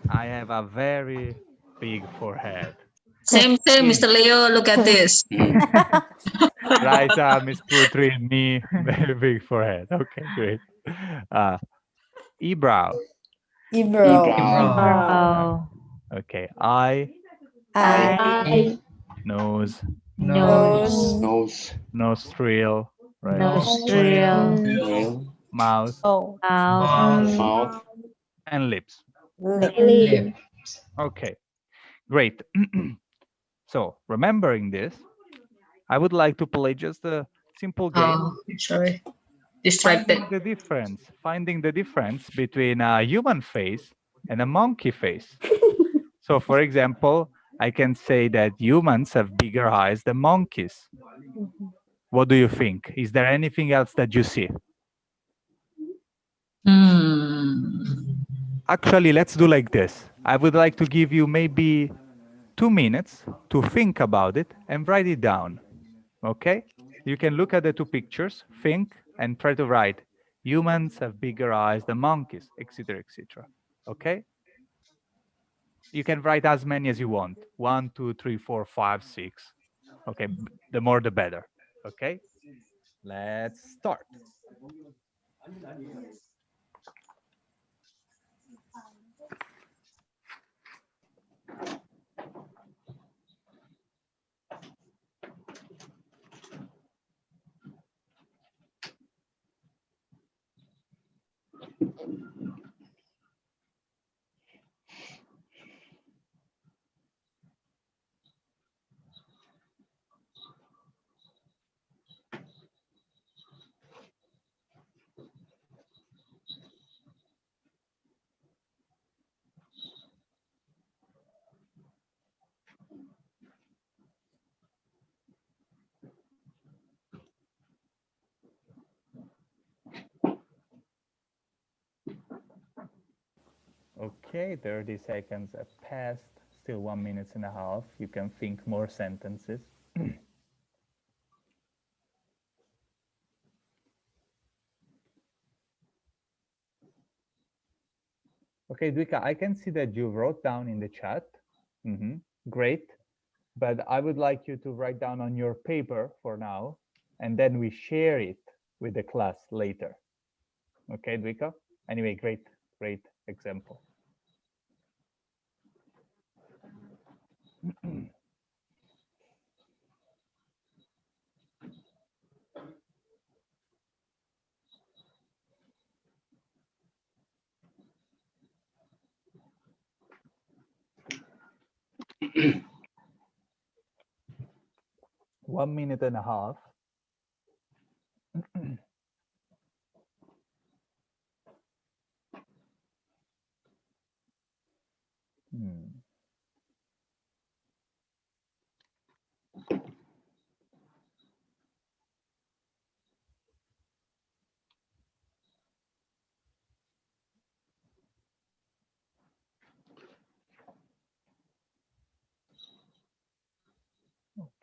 I have a very big forehead. Same, Mr. Leo. Look at this. Raisa, Miss Putri, me, very big forehead. Okay, great. Eyebrow. Eyebrow. Okay, eye, Eye, nose, nose, Nose. nostril, right? Nostril. Nostril. Mouth, Mouth. and lips. lip. Okay, great. So, remembering this, I would like to play just a simple game. Sorry. Distracted. Finding the difference between a human face and a monkey face. So, for example, I can say that humans have bigger eyes than monkeys. What do you think? Is there anything else that you see? Actually, let's do like this. I would like to give you maybe 2 minutes to think about it and write it down. Okay? You can look at the two pictures, think, and try to write. Humans have bigger eyes than monkeys, etc., etc. Okay? You can write as many as you want. 1, 2, 3, 4, 5, 6. Okay, the more the better. Okay? Let's start. Okay, 30 seconds have passed. Still 1.5 minutes. You can think more sentences. Okay, Dwika, I can see that you wrote down in the chat. Great. But I would like you to write down on your paper for now, and then we share it with the class later. Okay, Dwika? Anyway, great example. One minute and a half.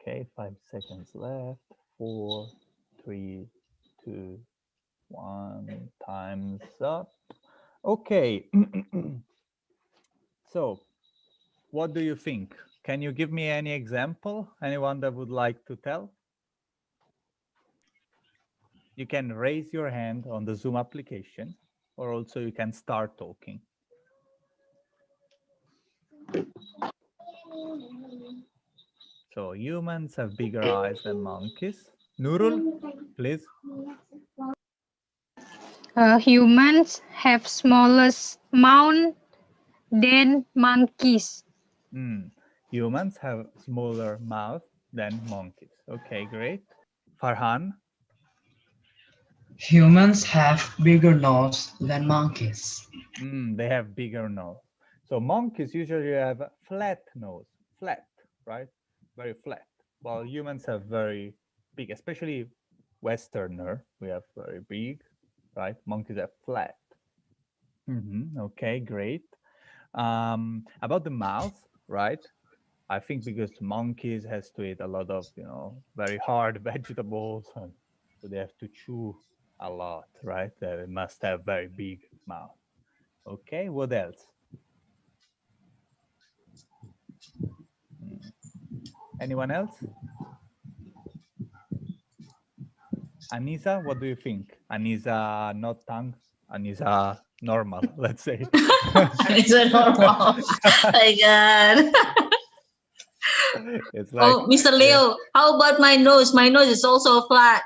Okay, 5 seconds left. 4, 3, 2, 1. Time's up. Okay. So, what do you think? Can you give me any example? Anyone that would like to tell? You can raise your hand on the Zoom application, or also you can start talking. So humans have bigger eyes than monkeys. Nurul, please. Humans have smallest mouth than monkeys. Humans have smaller mouth than monkeys. Okay, great. Farhan? Humans have bigger nose than monkeys. They have bigger nose. So monkeys usually have a flat nose, flat, right? Very flat. While humans have very big, especially Westerner, we have very big, right? Monkeys have flat. Okay, great. About the mouth, right? I think because monkeys has to eat a lot of, very hard vegetables, and so they have to chew a lot, right? They must have very big mouth. Okay, what else? Anyone else? Anisa, what do you think? Anisa, not tongue. Anisa, normal, let's say. Anisa, normal. My God. It's like, oh, Mr. Leo, how about my nose? My nose is also flat.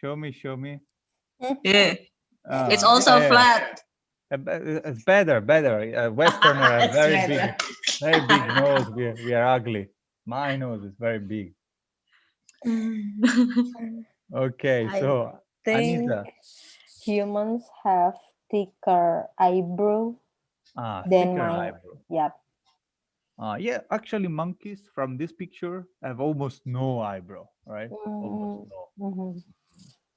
Show me. Yeah. It's also flat. It's better. Westerner have very big nose. We are ugly. My nose is very big. Okay, so think Anisa. humans have thicker eyebrow than thicker my eyebrow. Yep. Yeah, actually monkeys from this picture have almost no eyebrow, right? Almost no.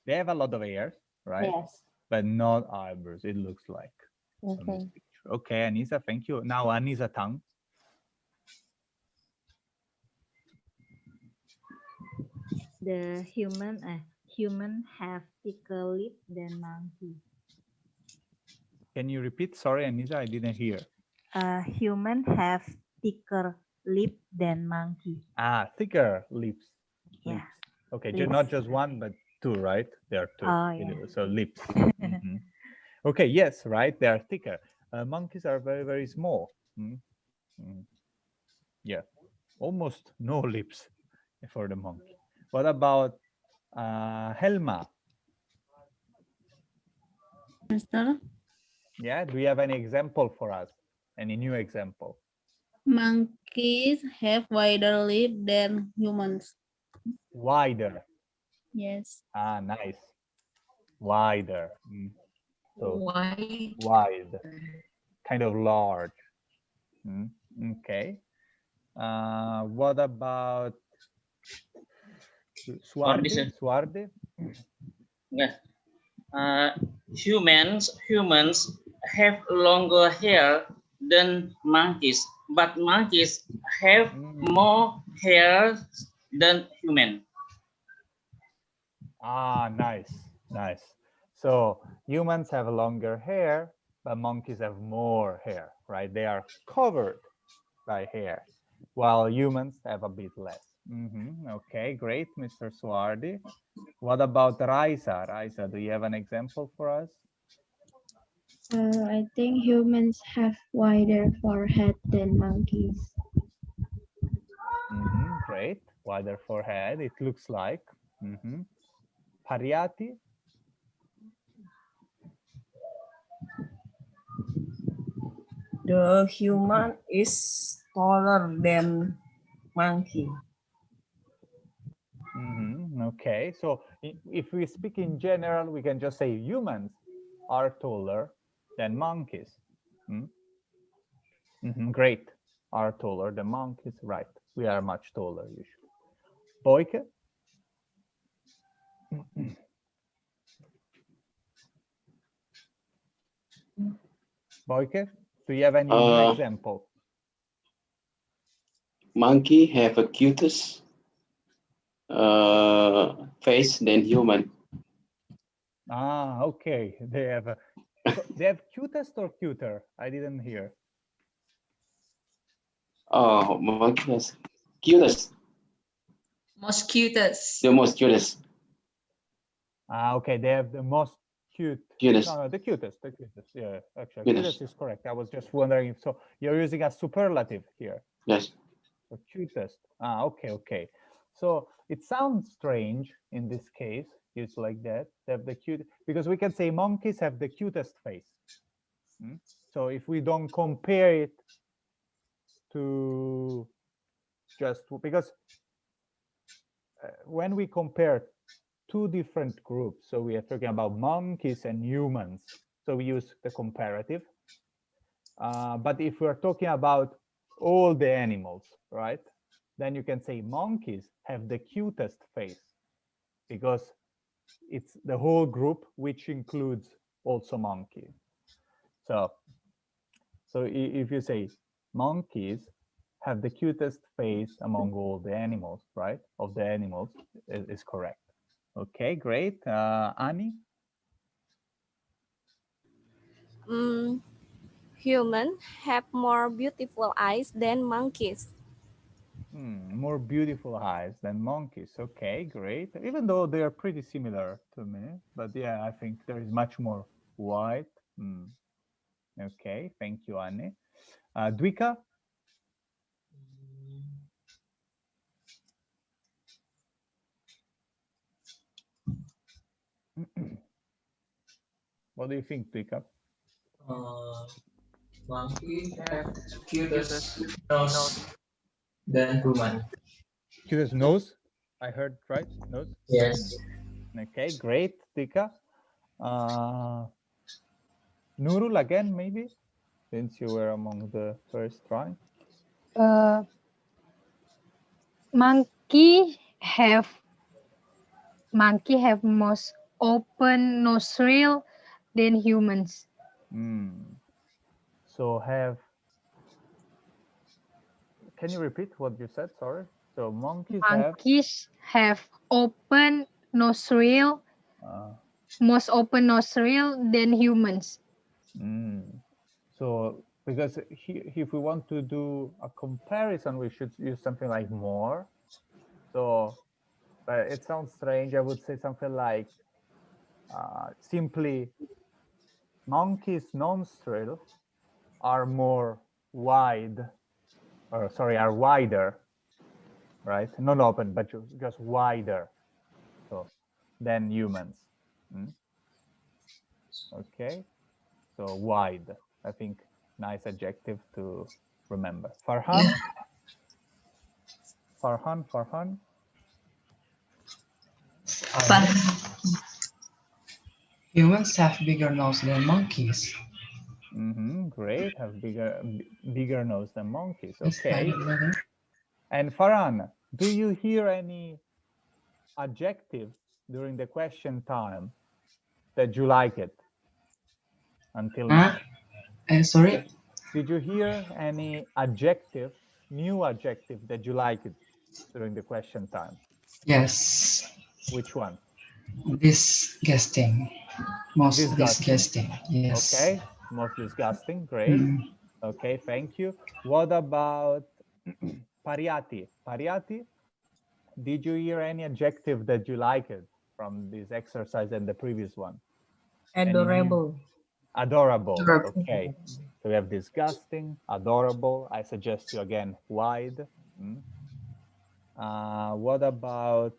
They have a lot of hairs, right? Yes. But not eyebrows, it looks like from this picture. Okay, Anisa, thank you. Now Anisa tongue. The human have thicker lip than monkey. Can you repeat? Sorry, Anisa, I didn't hear. Human have thicker lip than monkey. Thicker lips. Yeah. Okay, Lips. not just one, but two, right? There are two. Yeah. So lips. Okay, yes, right. They are thicker. Monkeys are very, very small. Yeah, almost no lips for the monkey. What about Helma? Mister? Yeah, do you have any example for us? Any new example? Monkeys have wider lip than humans. Wider. Yes. Nice. Wider. So wide. Kind of large. Okay. What about Swardi? Yeah. Humans have longer hair than monkeys, but monkeys have more hair than human. Nice. So humans have longer hair, but monkeys have more hair, right? They are covered by hair, while humans have a bit less. Okay, great, Mr. Swardi. What about Raisa? Raisa, do you have an example for us? I think humans have wider forehead than monkeys. Great, wider forehead, it looks like. Pariyati? The human is taller than monkey. Okay, so if we speak in general, we can just say humans are taller than monkeys. Great, are taller than monkeys, right? We are much taller usually. Boyke? Boyke, do you have any new example? Monkey have a cutest face than human. Okay. They have cutest or cuter? I didn't hear. Oh, monkeys. Cutest. Most cutest. The most cutest. Okay, they have the most cutest. No, the cutest. Yeah, actually, Cutest. cutest is correct. I was just wondering if so. You're using a superlative here. Yes. So cutest. Okay. So it sounds strange in this case, used like that. They have the cute, because we can say monkeys have the cutest face. So if we don't compare it to just because when we compare two different groups, so we are talking about monkeys and humans, so we use the comparative. But if we're talking about all the animals, right, then you can say monkeys have the cutest face because it's the whole group, which includes also monkey. So if you say monkeys have the cutest face among all the animals, right, of the animals, is correct. Okay, great. Annie? Humans have more beautiful eyes than monkeys. More beautiful eyes than monkeys. Okay, great. Even though they are pretty similar to me, but yeah, I think there is much more white. Okay, thank you, Annie. Dwika? What do you think, Dwika? Monkey have cutest nose than human. Cutest nose? I heard right? Nose? Yes. Okay, great, Dwika. Nurul again, maybe, since you were among the first try. Monkey have most open nostril than humans. So can you repeat what you said? Sorry. So monkeys have open nostril, most open nostril than humans. So because if we want to do a comparison, we should use something like more. So, but it sounds strange. I would say something like simply monkeys' nostrils are more wide, or sorry, are wider, right? Not open, but just wider, so than humans. Okay, so wide. I think nice adjective to remember. Farhan. Farhan. Humans have bigger nose than monkeys. Great, have bigger nose than monkeys. Okay. And Farhan, do you hear any adjective during the question time that you like it until now? Sorry? Did you hear any adjective, new adjective that you like it during the question time? Yes. Which one? Disgusting. Most disgusting. Yes. Okay, most disgusting. Great. Okay, thank you. What about Pariati? Pariati, did you hear any adjective that you liked from this exercise and the previous one? Adorable. Adorable. Okay. So we have disgusting, adorable. I suggest you again wide. What about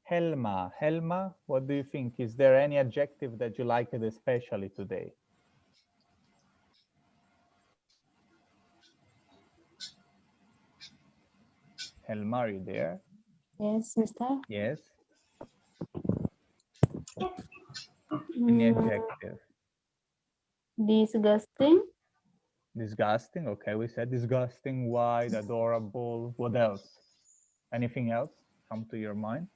Helma? Helma, what do you think? Is there any adjective that you liked especially today? Helma, are you there? Yes, Mister. Yes. Any adjective? Disgusting. Disgusting. Okay, we said disgusting, wide, adorable. What else? Anything else come to your mind?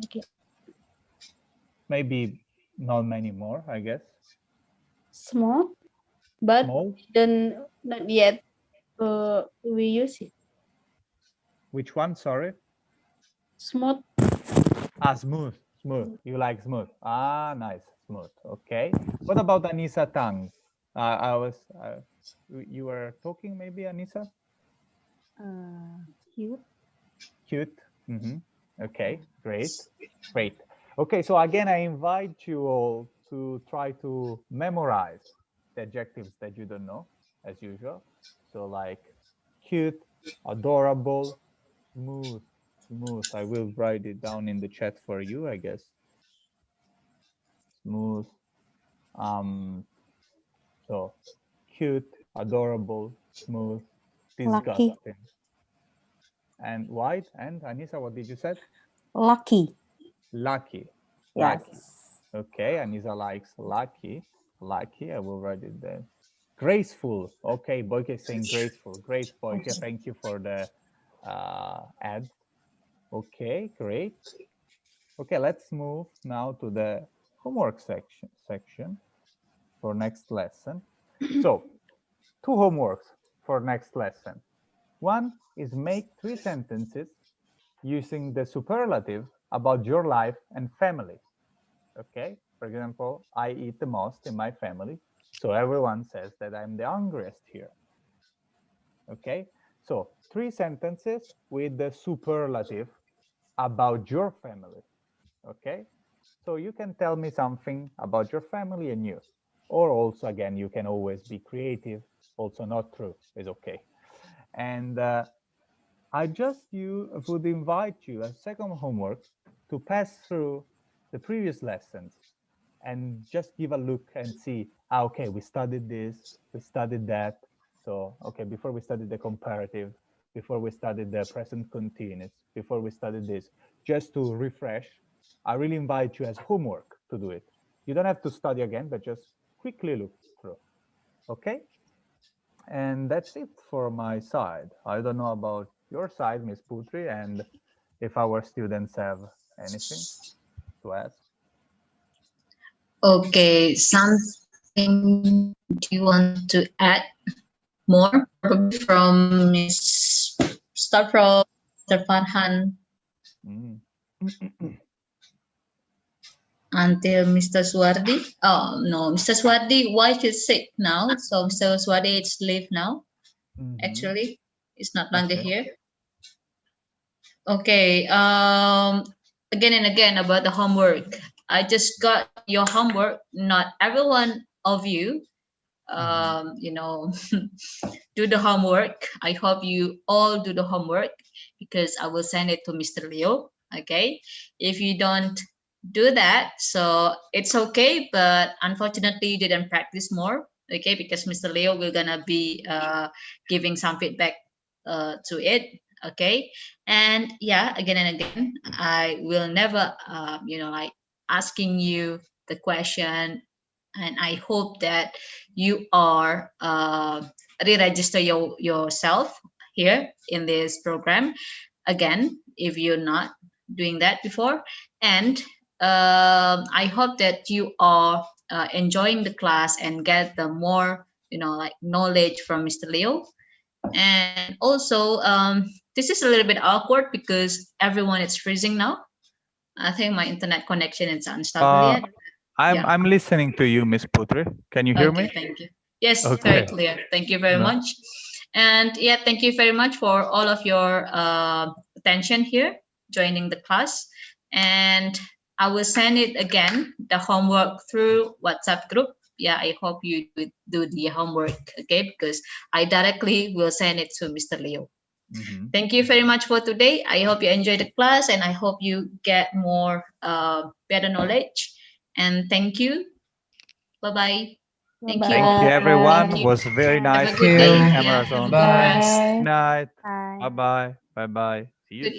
Okay. Maybe not many more, I guess. Small, but Small? not yet we use it. Which one? Sorry. Smooth. Smooth. You like smooth. Nice. Smooth. Okay. What about Anissa Tang? I was. You were talking, maybe, Anissa? Cute. Cute. Okay, great. Great. Okay, so again, I invite you all to try to memorize the adjectives that you don't know, as usual. So like cute, adorable, smooth, smooth. I will write it down in the chat for you, I guess. Smooth. So cute, adorable, smooth, disgusting. Lucky. And white. And Anissa, what did you say? Lucky. Lucky. Yes. Lucky. Okay, Anissa likes lucky. Lucky, I will write it there. Graceful. Okay, Boyke is saying graceful. Great, Boyke. Thank you for the ad. Okay, great. Okay, let's move now to the homework section for next lesson. So, 2 homeworks for next lesson. One is make 3 sentences using the superlative about your life and family. Okay, for example, I eat the most in my family, so everyone says that I'm the hungriest here. Okay, so 3 sentences with the superlative about your family. Okay, so you can tell me something about your family and you, or also, again, you can always be creative. Also not true is okay. And I just would invite you as second homework to pass through the previous lessons and just give a look and see, okay, we studied this, we studied that. So, okay, before we studied the comparative, before we studied the present continuous, before we studied this, just to refresh, I really invite you as homework to do it. You don't have to study again, but just quickly look through, okay? And that's it for my side. I don't know about your side, Ms. Putri, and if our students have anything to ask. Okay, something do you want to add more? Probably from Miss, start from Mr. Farhan until Mr. Swardi. Oh no, Mr. Swardi, wife is sick now, so Mr. Swardi is leave now. Actually, it's not longer here. Okay. Again and again about the homework. I just got your homework. Not every one of you, you know, do the homework. I hope you all do the homework because I will send it to Mr. Leo. Okay. If you don't do that, so it's okay, but unfortunately you didn't practice more. Okay, because Mr. Leo will gonna be giving some feedback to it. Okay, and yeah, again and again, I will never you know, like asking you the question, and I hope that you are re-register yourself here in this program again if you're not doing that before. And I hope that you are enjoying the class and get the more, you know, like knowledge from Mr. Leo. And also this is a little bit awkward because everyone is freezing now. I think my internet connection is unstable yet. I'm listening to you, Miss Putri. Can you hear me? Thank you. Yes, Okay. very clear. Thank you very much. And yeah, thank you very much for all of your attention here, joining the class. And I will send it again, the homework through WhatsApp group. Yeah, I hope you do the homework, okay? Because I directly will send it to Mr. Leo. Thank you very much for today. I hope you enjoy the class and I hope you get more better knowledge. And thank you. Bye-bye. Thank you all. Thank you, everyone. Thank It you. was very nice Have a good day. meeting Yeah, have a Amazon. good rest. Good night. Bye-bye. Bye-bye. See you.